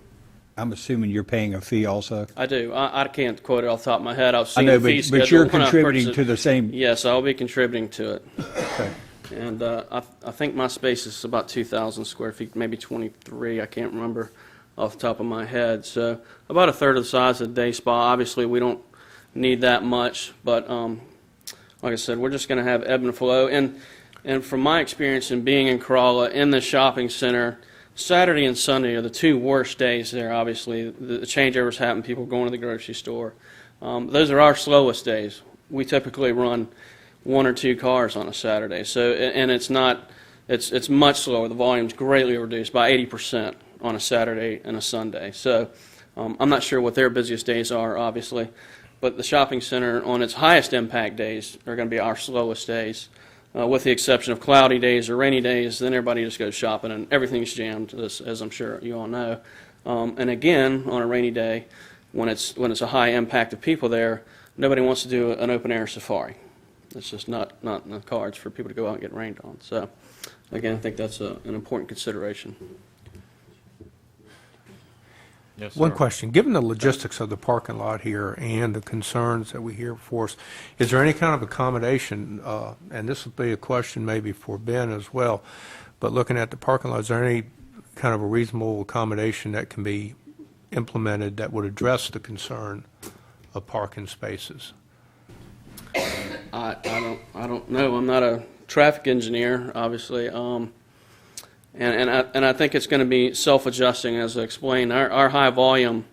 I'm assuming you're paying a fee also? I do. I can't quote it off the top of my head. I've I seen know, the fee but schedule you're when I contributing purchased to it. the same. Yes, I'll be contributing to it. Okay. And I think my space is about 2,000 square feet, maybe 23. I can't remember off the top of my head. So about a third of the size of the day spa. Obviously, we don't need that much, but like I said, we're just going to have ebb and flow. And from my experience in being in Corolla in the shopping center, Saturday and Sunday are the two worst days there. Obviously, the changeovers happen. People going to the grocery store. Those are our slowest days. We typically run 1 or 2 cars on a Saturday. So, and it's much slower. The volume's greatly reduced by 80% on a Saturday and a Sunday. So, I'm not sure what their busiest days are, obviously, but the shopping center on its highest impact days are going to be our slowest days, with the exception of cloudy days or rainy days. Then everybody just goes shopping and everything's jammed, as I'm sure you all know. And again, on a rainy day, when it's a high impact of people there, nobody wants to do an open air safari. It's just not in the cards for people to go out and get rained on. So, again, I think that's an important consideration. Yes, One sir. question. Given the logistics of the parking lot here and the concerns that we hear before us, is there any kind of accommodation, and this would be a question maybe for Ben as well, but looking at the parking lot, is there any kind of a reasonable accommodation that can be implemented that would address the concern of parking spaces? I don't know. I'm not a traffic engineer, obviously, and I think it's going to be self-adjusting, as I explained. Our high volume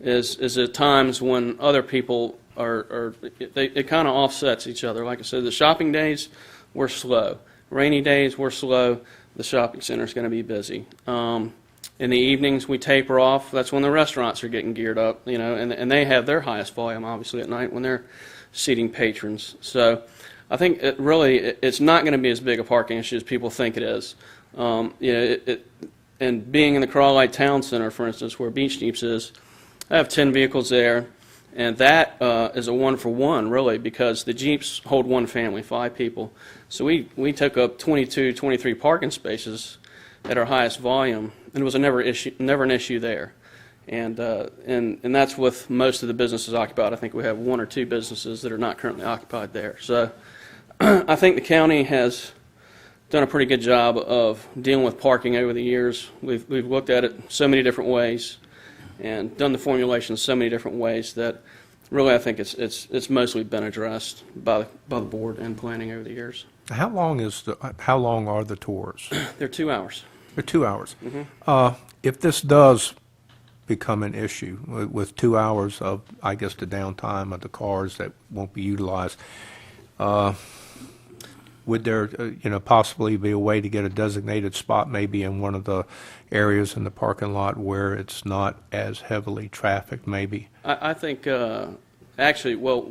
is at times when other people it kind of offsets each other. Like I said, the shopping days we're slow. Rainy days we're slow. The shopping center is going to be busy. In the evenings we taper off. That's when the restaurants are getting geared up, and they have their highest volume obviously at night when they're seating patrons. So I think it's not going to be as big a parking issue as people think it is. And being in the Crawlite Town Center, for instance, where Beach Jeeps is, I have 10 vehicles there, and that is a 1-for-1, really, because the Jeeps hold one family, 5 people. So we took up 22, 23 parking spaces at our highest volume, and it was never an issue there. And that's with most of the businesses occupied. I think we have 1 or 2 businesses that are not currently occupied there. So I think the county has done a pretty good job of dealing with parking over the years. We've looked at it so many different ways and done the formulation so many different ways that really I think it's mostly been addressed by the board and planning over the years. How long are the tours? They're 2 hours. They're 2 hours. Mm-hmm. If this does become an issue with 2 hours of, I guess, the downtime of the cars that won't be utilized, would there, possibly be a way to get a designated spot maybe in one of the areas in the parking lot where it's not as heavily trafficked maybe? I think, actually, well,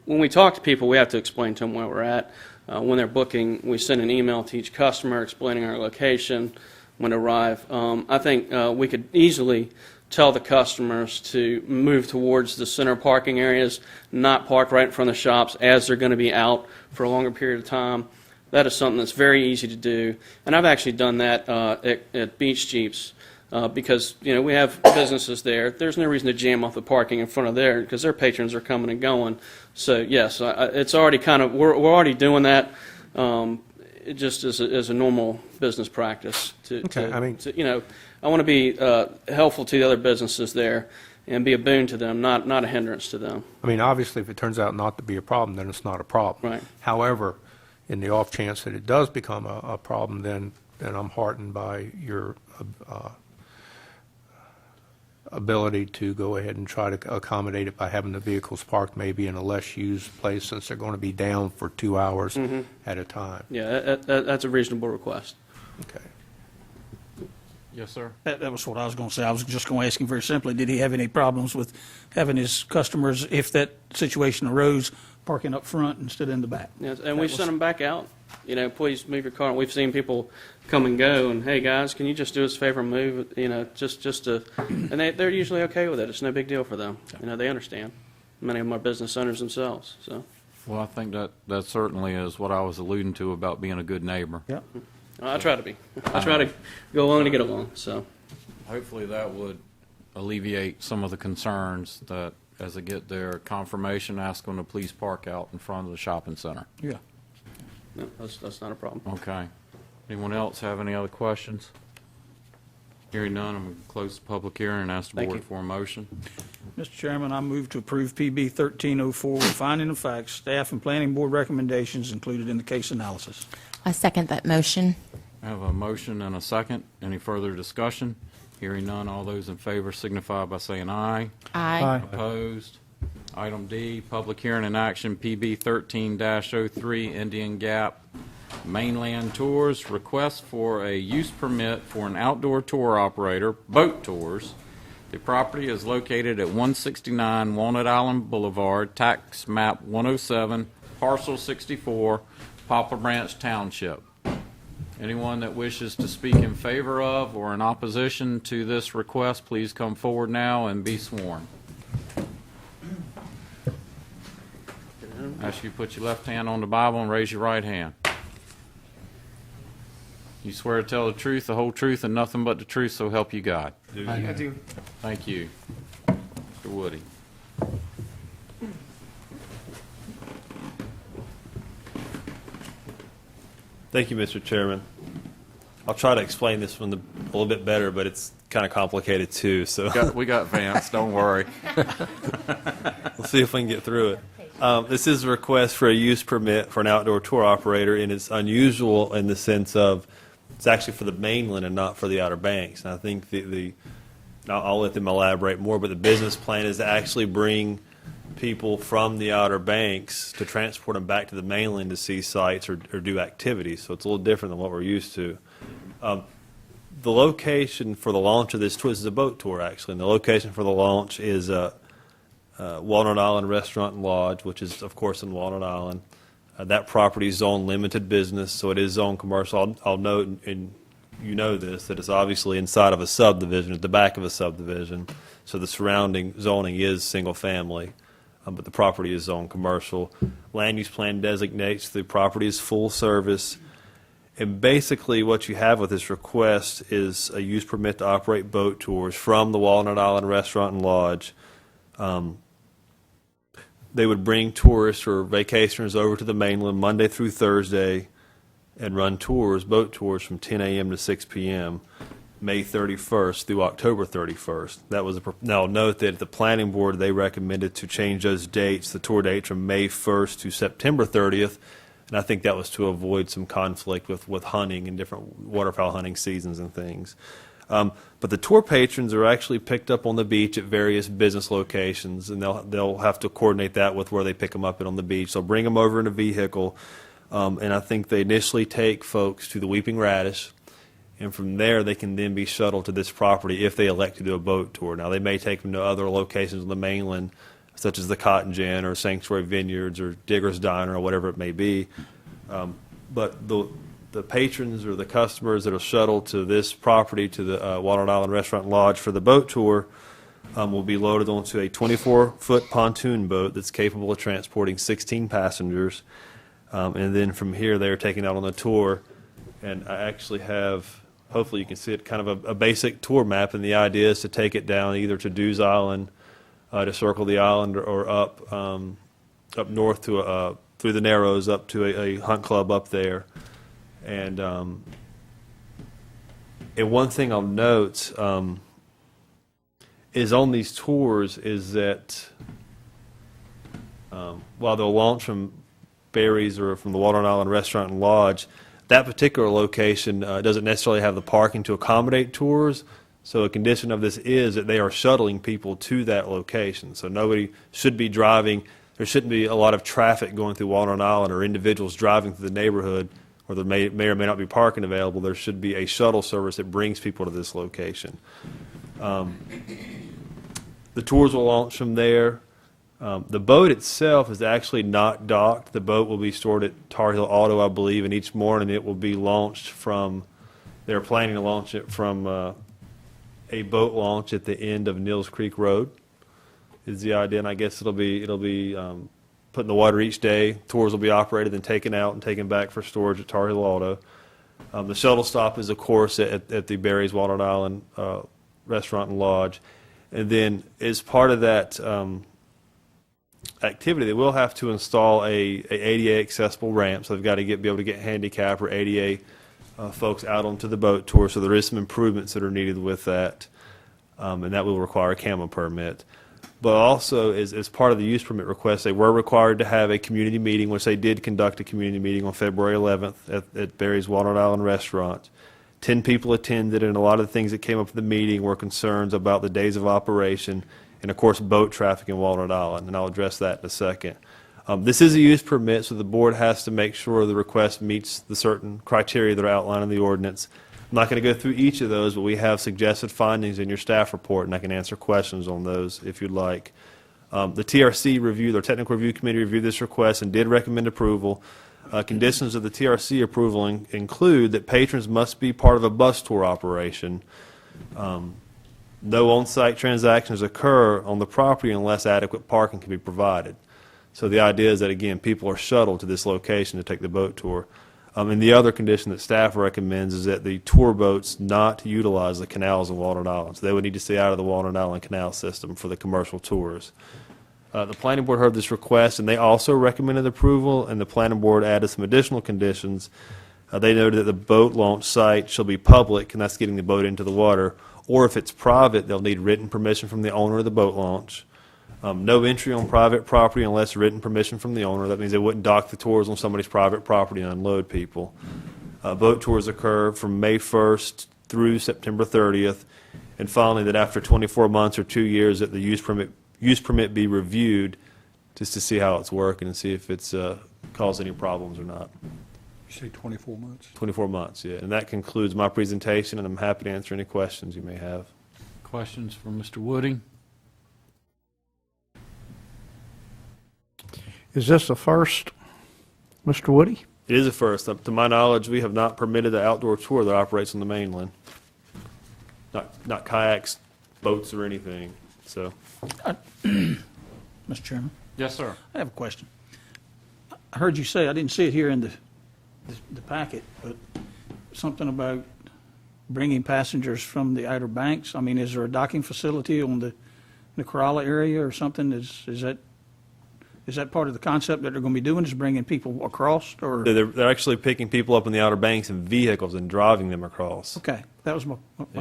when we talk to people, we have to explain to them where we're at. When they're booking, we send an email to each customer explaining our location when they arrive. I think we could easily tell the customers to move towards the center parking areas, not park right in front of the shops as they're going to be out for a longer period of time. That is something that's very easy to do, and I've actually done that at Beach Jeeps because we have businesses there. There's no reason to jam off the parking in front of there because their patrons are coming and going. So yes, it's already we're already doing that. It just as a normal business practice. I want to be helpful to the other businesses there and be a boon to them, not a hindrance to them. I mean, obviously, if it turns out not to be a problem, then it's not a problem. Right. However, in the off chance that it does become a problem, then I'm heartened by your ability to go ahead and try to accommodate it by having the vehicles parked maybe in a less used place since they're going to be down for 2 hours Mm-hmm. at a time. Yeah, that's a reasonable request. Okay. Yes, sir. That was what I was going to say. I was just going to ask him very simply, did he have any problems with having his customers, if that situation arose, parking up front instead in the back? Yes, and we sent them back out. Please move your car. We've seen people come and go, and hey guys, can you just do us a favor and move? Just to, and they're usually okay with it. It's no big deal for them. They understand. Many of them are business owners themselves. So. Well, I think that certainly is what I was alluding to about being a good neighbor. Yeah. I try to be. I try to go along to get along. So. Hopefully that would alleviate some of the concerns that as they get their confirmation, ask them to please park out in front of the shopping center. Yeah. No, that's not a problem. Okay. Anyone else have any other questions? Hearing none, I'm going to close the public hearing and ask the Thank board you. for a motion. Mr. Chairman, I move to approve PB 1304 with finding of facts, staff and planning board recommendations included in the case analysis. I second that motion. I have a motion and a second. Any further discussion? Hearing none, all those in favor signify by saying aye. Aye. Opposed? Item D, public hearing and action, PB 13-03, Indian Gap Mainland Tours, request for a use permit for an outdoor tour operator, boat tours. The property is located at 169 Walnut Island Boulevard, tax map 107, parcel 64, Poplar Branch Township. Anyone that wishes to speak in favor of or in opposition to this request, please come forward now and be sworn. Ask you to put your left hand on the Bible and raise your right hand. You swear to tell the truth, the whole truth, and nothing but the truth, so help you God. I do. Thank you. Mr. Woody. Thank you, Mr. Chairman. I'll try to explain this one a little bit better, but it's kind of complicated too. So We got Vance, don't worry. we'll see if we can get through it. This is a request for a use permit for an outdoor tour operator, and it's unusual in the sense of it's actually for the mainland and not for the Outer Banks. And I think I'll let them elaborate more, but the business plan is to actually bring people from the Outer Banks to transport them back to the mainland to see sites or do activities. So it's a little different than what we're used to. The location for the launch of this tour, this is a boat tour actually, and the location for the launch is Walnut Island Restaurant and Lodge, which is, of course, in Walnut Island. That property is zoned limited business, so it is zoned commercial. I'll note, and you know this, that it's obviously inside of a subdivision, at the back of a subdivision, so the surrounding zoning is single family, but the property is zoned commercial. Land use plan designates the property as full service, and basically what you have with this request is a use permit to operate boat tours from the Walnut Island Restaurant and Lodge. They would bring tourists or vacationers over to the mainland Monday through Thursday and run tours, boat tours from 10 a.m. to 6 p.m., May 31st through October 31st. Now, note that at the planning board, they recommended to change those dates, the tour dates from May 1st to September 30th, and I think that was to avoid some conflict with hunting and different waterfowl hunting seasons and things. But the tour patrons are actually picked up on the beach at various business locations, and they'll have to coordinate that with where they pick them up on the beach. They'll bring them over in a vehicle, and I think they initially take folks to the Weeping Radish, and from there they can then be shuttled to this property if they elect to do a boat tour. Now, they may take them to other locations on the mainland, such as the Cotton Gin or Sanctuary Vineyards or Digger's Diner or whatever it may be, but the patrons or the customers that are shuttled to this property, to the Walnut Island Restaurant and Lodge for the boat tour, will be loaded onto a 24-foot pontoon boat that's capable of transporting 16 passengers. And then from here, they're taken out on the tour. And I actually have, hopefully you can see it, kind of a basic tour map. And the idea is to take it down either to Dews Island, to circle the island, or up north to through the Narrows up to a hunt club up there. And one thing I'll note is on these tours is that while they'll launch from Barry's or from the Walnut Island Restaurant and Lodge, that particular location doesn't necessarily have the parking to accommodate tours. So a condition of this is that they are shuttling people to that location. So nobody should be driving. There shouldn't be a lot of traffic going through Walnut Island or individuals driving through the neighborhood, or there may or may not be parking available. There should be a shuttle service that brings people to this location. The tours will launch from there. The boat itself is actually not docked. The boat will be stored at Tar Heel Auto, I believe, and each morning it will be launched from, they're planning to launch it from a boat launch at the end of Nils Creek Road is the idea, and I guess it'll be put in the water each day. Tours will be operated and taken out and taken back for storage at Tar Heel Auto. The shuttle stop is, of course, at the Barry's Walnut Island Restaurant and Lodge. And then as part of that activity, they will have to install a ADA accessible ramp, so they've got to be able to get handicap or ADA folks out onto the boat tour, so there is some improvements that are needed with that, and that will require a CAMA permit. But also, as part of the use permit request, they were required to have a community meeting, which they did conduct a community meeting on February 11th at Barry's Walnut Island Restaurant. 10 people attended, and a lot of the things that came up at the meeting were concerns about the days of operation and, of course, boat traffic in Walnut Island, and I'll address that in a second. This is a use permit, so the board has to make sure the request meets the certain criteria that are outlined in the ordinance. I'm not going to go through each of those, but we have suggested findings in your staff report, and I can answer questions on those if you'd like. The TRC reviewed, or Technical Review Committee reviewed this request and did recommend approval. Conditions of the TRC approval include that patrons must be part of a bus tour operation. No on-site transactions occur on the property unless adequate parking can be provided. So the idea is that, again, people are shuttled to this location to take the boat tour. And the other condition that staff recommends is that the tour boats not utilize the canals in Walnut Island. So they would need to stay out of the Walnut Island canal system for the commercial tours. The planning board heard this request, and they also recommended approval, and the planning board added some additional conditions. They noted that the boat launch site shall be public, and that's getting the boat into the water, or if it's private, they'll need written permission from the owner of the boat launch. No entry on private property unless written permission from the owner. That means they wouldn't dock the tours on somebody's private property and unload people. Boat tours occur from May 1st through September 30th. And finally, that after 24 months or 2 years, that the use permit be reviewed just to see how it's working and see if it's caused any problems or not. You say 24 months? 24 months, yeah. And that concludes my presentation, and I'm happy to answer any questions you may have. Questions for Mr. Woody? Is this the first, Mr. Woody? It is a first. To my knowledge, we have not permitted an outdoor tour that operates on the mainland. Not kayaks, boats, or anything. So, Mr. Chairman? Yes, sir. I have a question. I heard you say, I didn't see it here in the packet, but something about bringing passengers from the Outer Banks. I mean, is there a docking facility on the Corolla area or something? Is that part of the concept that they're going to be doing, is bringing people across? Or they're actually picking people up in the Outer Banks in vehicles and driving them across. Okay, that was my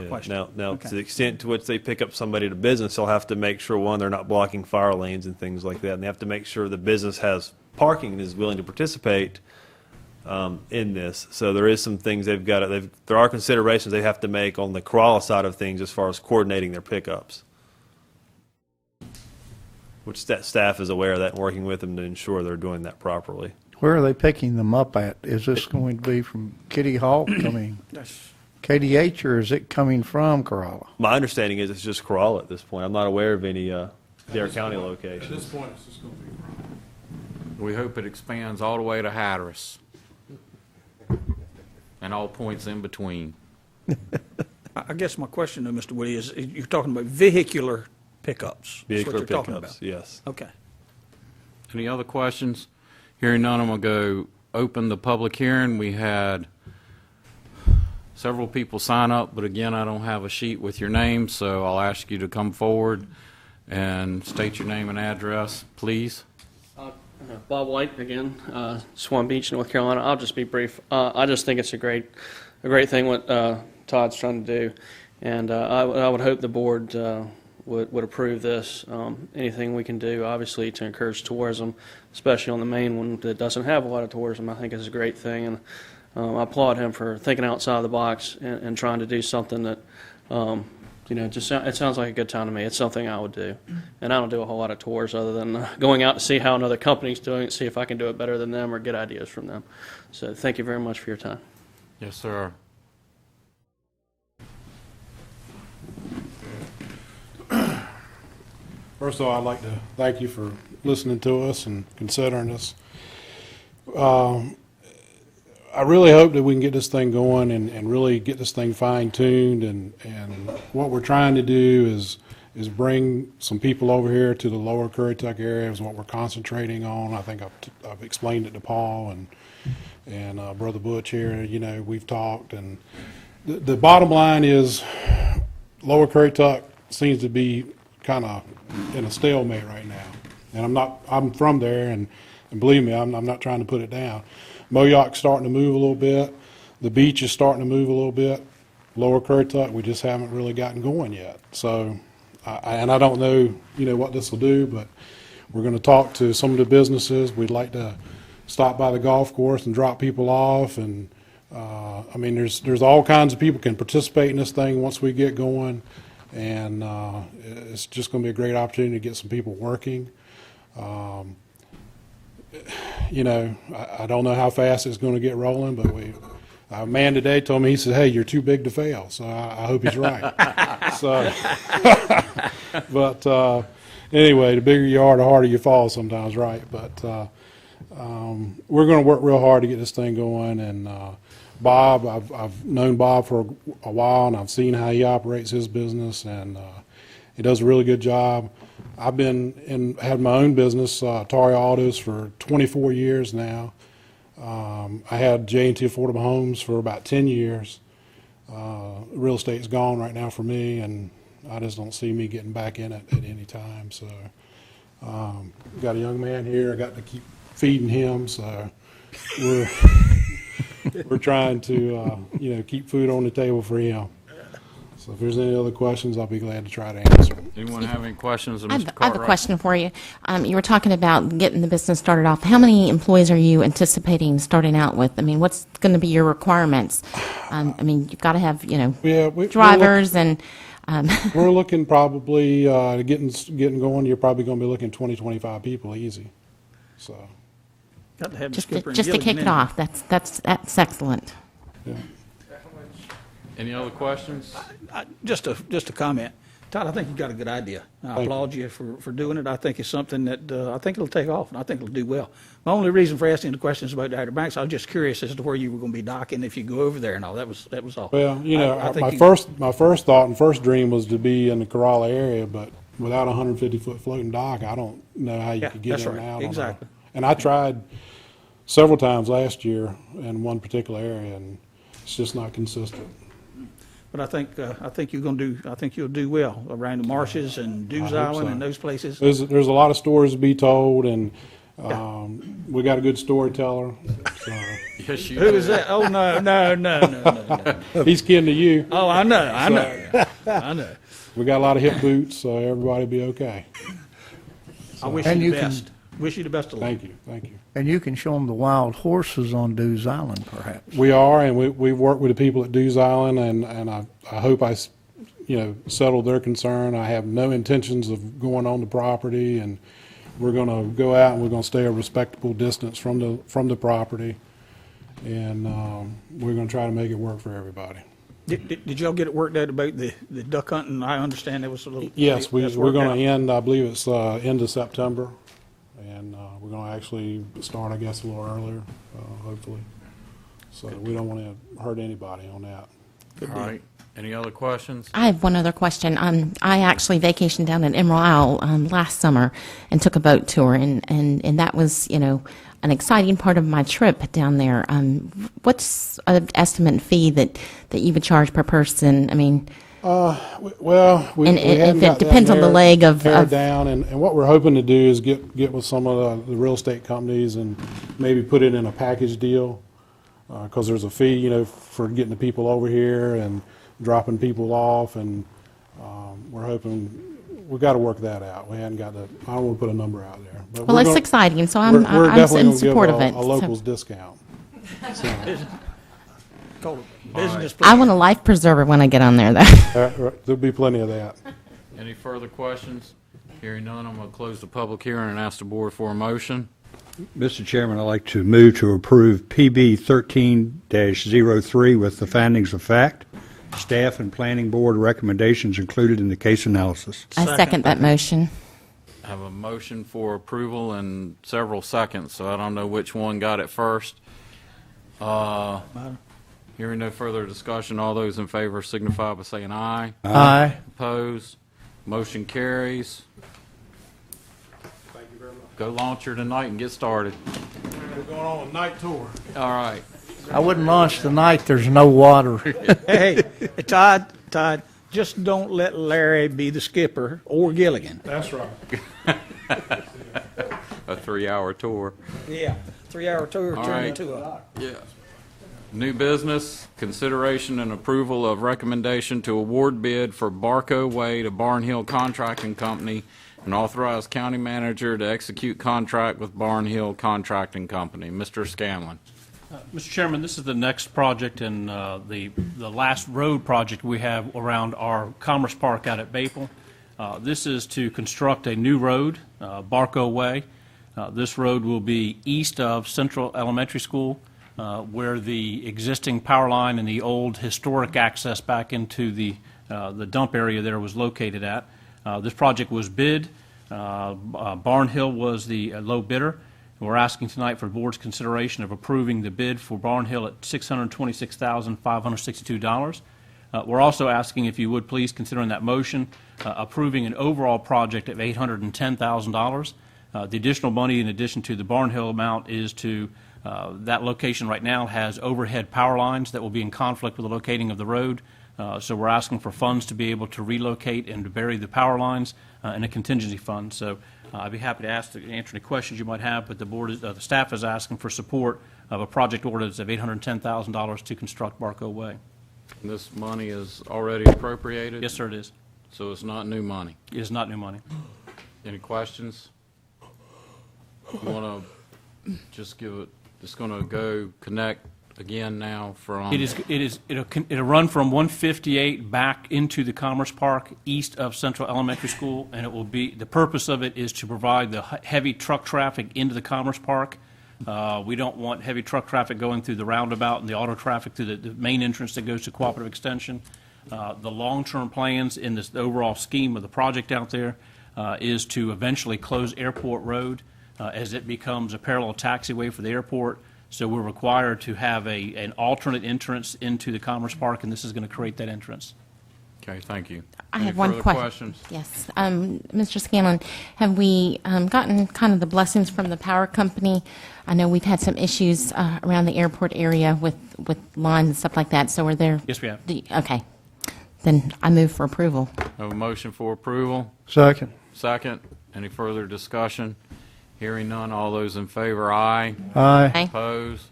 question. Now Okay. to the extent to which they pick up somebody to business, they'll have to make sure, one, they're not blocking fire lanes and things like that, and they have to make sure the business has parking and is willing to participate in this. So there is some things there are considerations they have to make on the Corolla side of things as far as coordinating their pickups, which staff is aware of that and working with them to ensure they're doing that properly. Where are they picking them up at? Is this going to be from Kitty Hawk, KDH, or is it coming from Corolla? My understanding is it's just Corolla at this point. I'm not aware of any Dare County locations. At this point, it's just going to be We hope it expands all the way to Hatteras and all points in between. I guess my question, though, Mr. Woody, is you're talking about vehicular pickups. Vehicular That's what you're talking pickups, about. yes. Okay. Any other questions? Hearing none, I'm going to go open the public hearing. We had several people sign up, but again, I don't have a sheet with your name, so I'll ask you to come forward and state your name and address, please. Bob White again, Swan Beach, North Carolina. I'll just be brief. I just think it's a great thing what Todd's trying to do, and I would hope the board would approve this. Anything we can do, obviously, to encourage tourism, especially on the main one that doesn't have a lot of tourism, I think is a great thing, and I applaud him for thinking outside the box and trying to do something that. It sounds like a good time to me. It's something I would do. And I don't do a whole lot of tours other than going out to see how another company's doing it, see if I can do it better than them or get ideas from them. So thank you very much for your time. Yes, sir. First of all, I'd like to thank you for listening to us and considering us. I really hope that we can get this thing going and really get this thing fine-tuned. And what we're trying to do is bring some people over here to the lower Currituck area is what we're concentrating on. I think I've explained it to Paul and Brother Butch here. We've talked. And the bottom line is lower Currituck seems to be kind of in a stalemate right now. And I'm from there, and believe me, I'm not trying to put it down. Moyock's starting to move a little bit. The beach is starting to move a little bit. Lower Currituck, we just haven't really gotten going yet. So, I don't know, what this will do, but we're going to talk to some of the businesses. We'd like to stop by the golf course and drop people off. And, there's all kinds of people can participate in this thing once we get going. And it's just going to be a great opportunity to get some people working. I don't know how fast it's going to get rolling, but a man today told me, he said, "Hey, you're too big to fail." So I hope he's right. But anyway, the bigger you are, the harder you fall sometimes, right? But we're going to work real hard to get this thing going. And Bob, I've known Bob for a while, and I've seen how he operates his business, and he does a really good job. I've had my own business, Atari Autos, for 24 years now. I had J&T Affordable Homes for about 10 years. Real estate's gone right now for me, and I just don't see me getting back in it at any time. So, got a young man here. I got to keep feeding him. So, we're trying to keep food on the table for him. So if there's any other questions, I'll be glad to try to answer them. Anyone have any questions of I Mr. have a Cartwright? question for you. You were talking about getting the business started off. How many employees are you anticipating starting out with? what's going to be your requirements? You've got to have, drivers and. We're looking probably getting going. You're probably going to be looking 20, 25 people easy. So. Got to have Just Skipper and to kick Gilligan it in. off. That's excellent. Yeah. Any other questions? Just a comment. Todd, I think you've got a good idea. I applaud you for doing it. I think it's something that I think it'll take off, and I think it'll do well. My only reason for asking the questions about the Outer Banks, I was just curious as to where you were going to be docking if you go over there and all. That was all. Well, I think my first thought and first dream was to be in the Corolla area, but without a 150-foot floating dock, I don't know how you could get that's in right. and out. Exactly. And I tried several times last year in one particular area, and it's just not consistent. But I think you're going to do. I think you'll do well around the marshes and Dews Island and those places. There's a lot of stories to be told, and we got a good storyteller. So. Yes, you Who do. is that? Oh no. He's kin to you. Oh, I know. We got a lot of hip boots, so everybody will be okay. I wish And you you the can- best. Wish you the best of luck. Thank you. And you can show them the wild horses on Dews Island, perhaps. We are, and we've worked with the people at Dews Island, and I hope I settled their concern. I have no intentions of going on the property, and we're going to go out and we're going to stay a respectable distance from the property, and we're going to try to make it work for everybody. Did y'all get it worked out about the duck hunting? I understand there was a little. Yes, we're that's worked going out. to end, I believe it's end of September, and we're going to actually start, I guess, a little earlier, hopefully. So we don't want to hurt anybody on that. All right. Any other questions? I have one other question. I actually vacationed down in Emerald Isle last summer and took a boat tour, and that was, an exciting part of my trip down there. What's an estimate fee that you would charge per person? Well, we And haven't if got it depends that on the leg of pared down, and what we're hoping to do is get with some of the real estate companies and maybe put it in a package deal, because there's a fee, for getting the people over here and dropping people off, and we're hoping we've got to work that out. We hadn't got the. I don't want to put a number out there. But Well, we're it's gonna- exciting, so we're I'm definitely in gonna support give of it. a locals discount. So. Called a business. I want a life preserver when I get on there, though. There'll be plenty of that. Any further questions? Hearing none, I'm going to close the public hearing and ask the board for a motion. Mr. Chairman, I'd like to move to approve PB 13-03 with the findings of fact. Staff and planning board recommendations included in the case analysis. I second that motion. I have a motion for approval in several seconds, so I don't know which one got it first. Hearing no further discussion, all those in favor signify by saying aye. Aye. Opposed? Motion carries. Thank you very much. Go launch her tonight and get started. We're going on a night tour. All right. I wouldn't launch tonight, there's no water. Hey, Todd, just don't let Larry be the skipper or Gilligan. That's right. A 3-hour tour. Yeah, 3-hour tour All turned right. into a... Yeah. New business, consideration and approval of recommendation to award bid for Barco Way to Barnhill Contracting Company and authorize county manager to execute contract with Barnhill Contracting Company. Mr. Scanlon. Mr. Chairman, this is the next project and the last road project we have around our Commerce Park out at Maple. This is to construct a new road, Barco Way. This road will be east of Central Elementary School, where the existing power line and the old historic access back into the dump area there was located at. This project was bid. Barnhill was the low bidder. We're asking tonight for the board's consideration of approving the bid for Barnhill at $626,562. We're also asking if you would please consider in that motion approving an overall project of $810,000. The additional money in addition to the Barnhill amount is to that location right now has overhead power lines that will be in conflict with the locating of the road. So we're asking for funds to be able to relocate and to bury the power lines in a contingency fund. So I'd be happy to answer any questions you might have, but the staff is asking for support of a project ordinance of $810,000 to construct Barco Way. And this money is already appropriated? Yes, sir, it is. So it's not new money? It is not new money. Any questions? You want to just give it, it's going to go connect again now from... It'll run from 158 back into the Commerce Park east of Central Elementary School, and it will be, the purpose of it is to provide the heavy truck traffic into the Commerce Park. We don't want heavy truck traffic going through the roundabout and the auto traffic through the main entrance that goes to Cooperative Extension. The long-term plans in this overall scheme of the project out there is to eventually close Airport Road as it becomes a parallel taxiway for the airport. So we're required to have an alternate entrance into the Commerce Park, and this is going to create that entrance. Okay, thank you. I Any have one further question. questions? Yes. Mr. Scanlon, have we gotten kind of the blessings from the power company? I know we've had some issues around the airport area with lines and stuff like that, so are there... Yes, we have. Okay. Then I move for approval. I have a motion for approval. Second. Second. Any further discussion? Hearing none, all those in favor, aye. Aye. Aye. Opposed?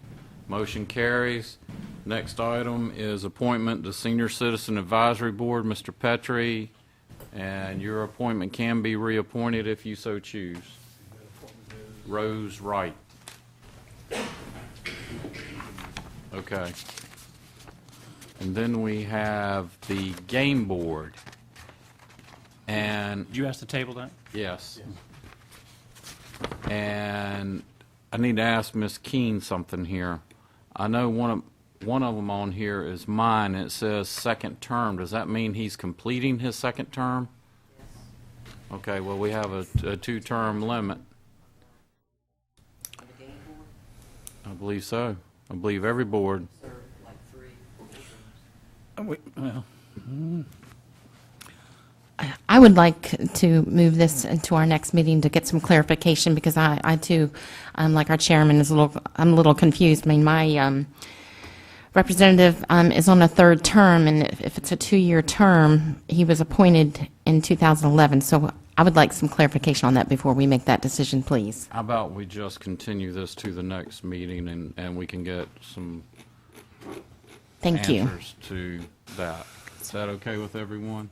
Motion carries. Next item is appointment to Senior Citizen Advisory Board, Mr. Petrey, and your appointment can be reappointed if you so choose. Rose Wright. Okay. And then we have the Game Board. And Did you ask to table that? yes. And I need to ask Ms. Keene something here. I know one of them on here is mine, and it says second term. Does that mean he's completing his second term? Yes. Okay, well, we have a two-term limit. I believe so. I believe every board. I would like to move this into our next meeting to get some clarification, because I too, like our chairman, I'm a little confused. I mean, my representative is on a third term, and if it's a 2-year term, he was appointed in 2011. So I would like some clarification on that before we make that decision, please. How about we just continue this to the next meeting, and we can get some Thank you. answers to that. Is that okay with everyone?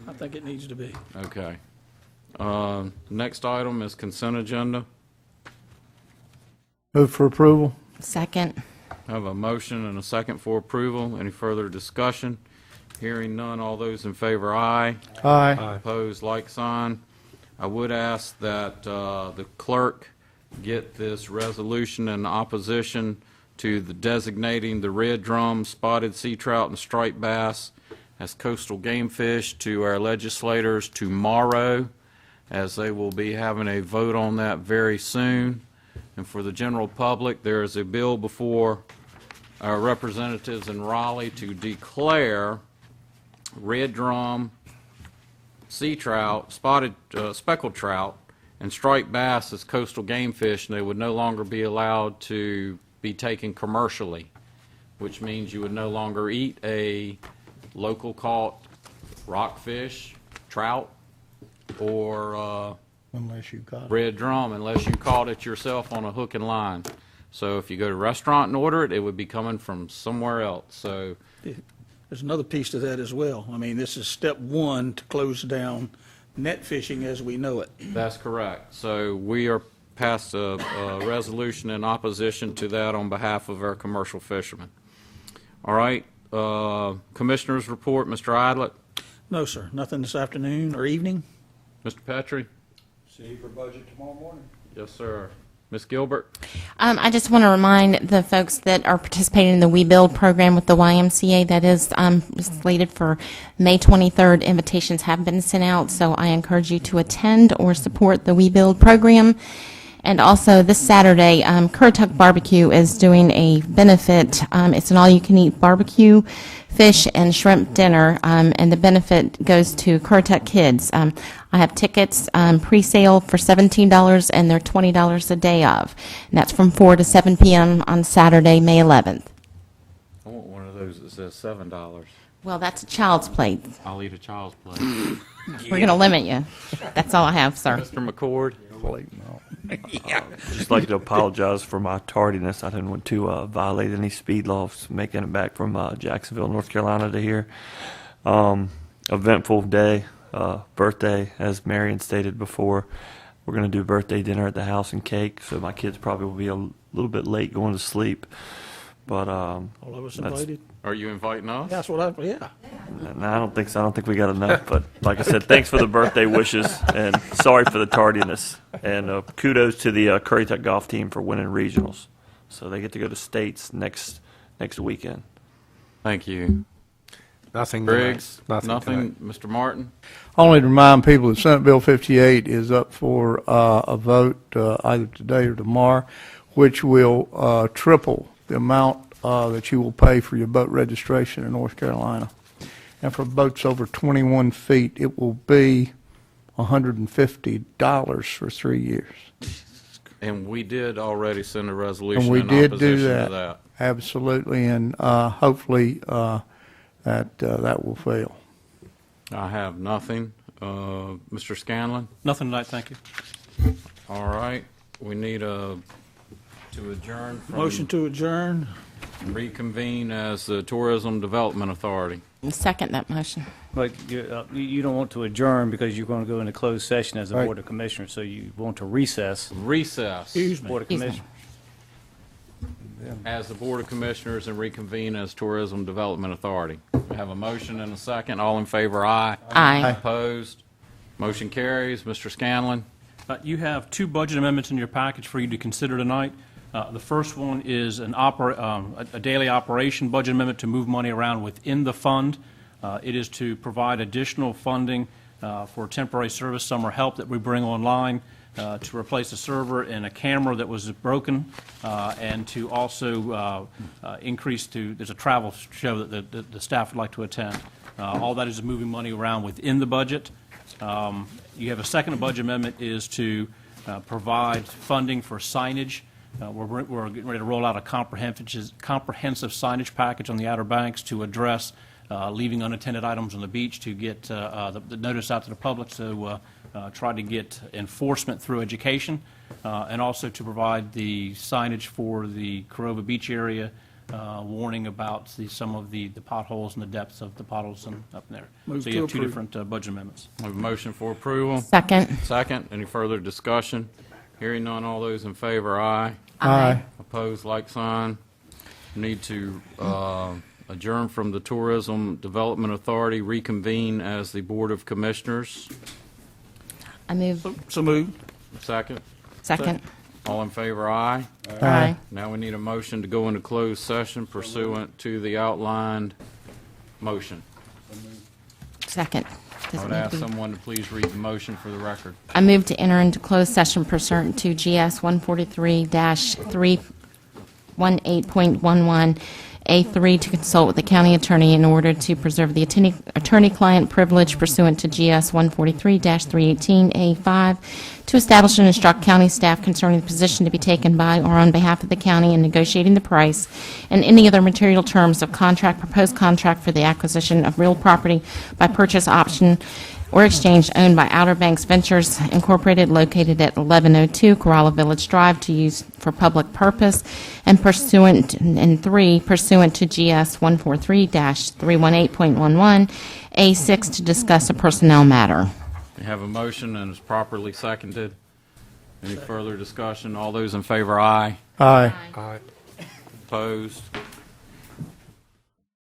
I think it needs to be. Okay. Next item is consent agenda. Move for approval. Second. I have a motion and a second for approval. Any further discussion? Hearing none, all those in favor, aye. Aye. Opposed, like sign. I would ask that the clerk get this resolution in opposition to the designating the red drum, spotted sea trout, and striped bass as coastal game fish to our legislators tomorrow, as they will be having a vote on that very soon. And for the general public, there is a bill before our representatives in Raleigh to declare red drum, sea trout, spotted speckled trout, and striped bass as coastal game fish, and they would no longer be allowed to be taken commercially, which means you would no longer eat a local caught rockfish, trout, or Unless you got it. red drum, unless you caught it yourself on a hook and line. So if you go to a restaurant and order it, it would be coming from somewhere else. So There's another piece to that as well. I mean, this is step one to close down net fishing as we know it. that's correct. So we are passed a resolution in opposition to that on behalf of our commercial fishermen. All right, Commissioner's report, Mr. Idlet, No, sir, nothing this afternoon or evening? Mr. Petrey. See you for budget tomorrow morning. Yes, sir. Ms. Gilbert. I just want to remind the folks that are participating in the We Build program with the YMCA that is slated for May 23rd. Invitations have been sent out, so I encourage you to attend or support the We Build program. And also this Saturday, Currituck Barbecue is doing a benefit. It's an all-you-can-eat barbecue, fish, and shrimp dinner, and the benefit goes to Currituck kids. I have tickets pre-sale for $17, and they're $20 a day of. And that's from 4 to 7 p.m. on Saturday, May 11th. I want one of those that says $7. Well, that's a child's plate. I'll eat a child's plate. We're going to limit you. That's all I have, sir. Mr. McCord. Just like to apologize for my tardiness. I didn't want to violate any speed laws making it back from Jacksonville, North Carolina to here. Eventful day, birthday, as Marion stated before. We're going to do birthday dinner at the house and cake, so my kids probably will be a little bit late going to sleep. But All of us invited? Are you inviting us? That's what yeah. No, I don't think so. I don't think we got enough. But like I said, thanks for the birthday wishes, and sorry for the tardiness. And kudos to the Currituck golf team for winning regionals. So they get to go to states next weekend. Thank you. Nothing. Griggs. Tonight. Nothing. Mr. Martin. Only to remind people that Senate Bill 58 is up for a vote either today or tomorrow, which will triple the amount that you will pay for your boat registration in North Carolina. And for boats over 21 feet, it will be $150 for 3 years. And we did already send a resolution And we in did opposition do to that. Absolutely, and hopefully that will fail. I have nothing. Mr. Scanlon? Nothing tonight, thank you. All right. We need to adjourn from... Motion to adjourn. Reconvene as the Tourism Development Authority. Second that motion. But you don't want to adjourn because you're going to go into closed session as a Right. Board of Commissioners, so you want to recess. Recess. Excuse me. Board of Excuse me. Commissioners. As the Board of Commissioners and reconvene as Tourism Development Authority. We have a motion and a second. All in favor, aye. Aye. Opposed? Motion carries. Mr. Scanlon? You have two budget amendments in your package for you to consider tonight. The first one is a daily operation budget amendment to move money around within the fund. It is to provide additional funding for temporary service summer help that we bring online, to replace a server and a camera that was broken, and to also increase there's a travel show that the staff would like to attend. All that is moving money around within the budget. You have a second budget amendment is to provide funding for signage. We're getting ready to roll out a comprehensive signage package on the Outer Banks to address leaving unattended items on the beach, to get the notice out to the public, to try to get enforcement through education, and also to provide the signage for the Corova Beach area, warning about some of the potholes and the depths of the potholes up there. Move So to you have two approve. different budget amendments. We have a motion for approval. Second. Second. Any further discussion? Hearing none, all those in favor, aye. Aye. Opposed, like sign. Need to adjourn from the Tourism Development Authority, reconvene as the Board of Commissioners. I move. So moved. Second. Second. All in favor, aye. Aye. Now we need a motion to go into closed session pursuant to the outlined motion. Second. I would ask someone to please read the motion for the record. I move to enter into closed session pursuant to GS 143-318.11 A3 to consult with the county attorney in order to preserve the attorney-client privilege pursuant to GS 143-318 A5 to establish and instruct county staff concerning the position to be taken by or on behalf of the county in negotiating the price and any other material terms of contract, proposed contract for the acquisition of real property by purchase, option, or exchange owned by Outer Banks Ventures Incorporated, located at 1102 Corolla Village Drive, to use for public purpose, and pursuant to GS 143-318.11 A6 to discuss a personnel matter. We have a motion and it's properly seconded. Any further discussion? All those in favor, aye. Aye. Aye. Opposed?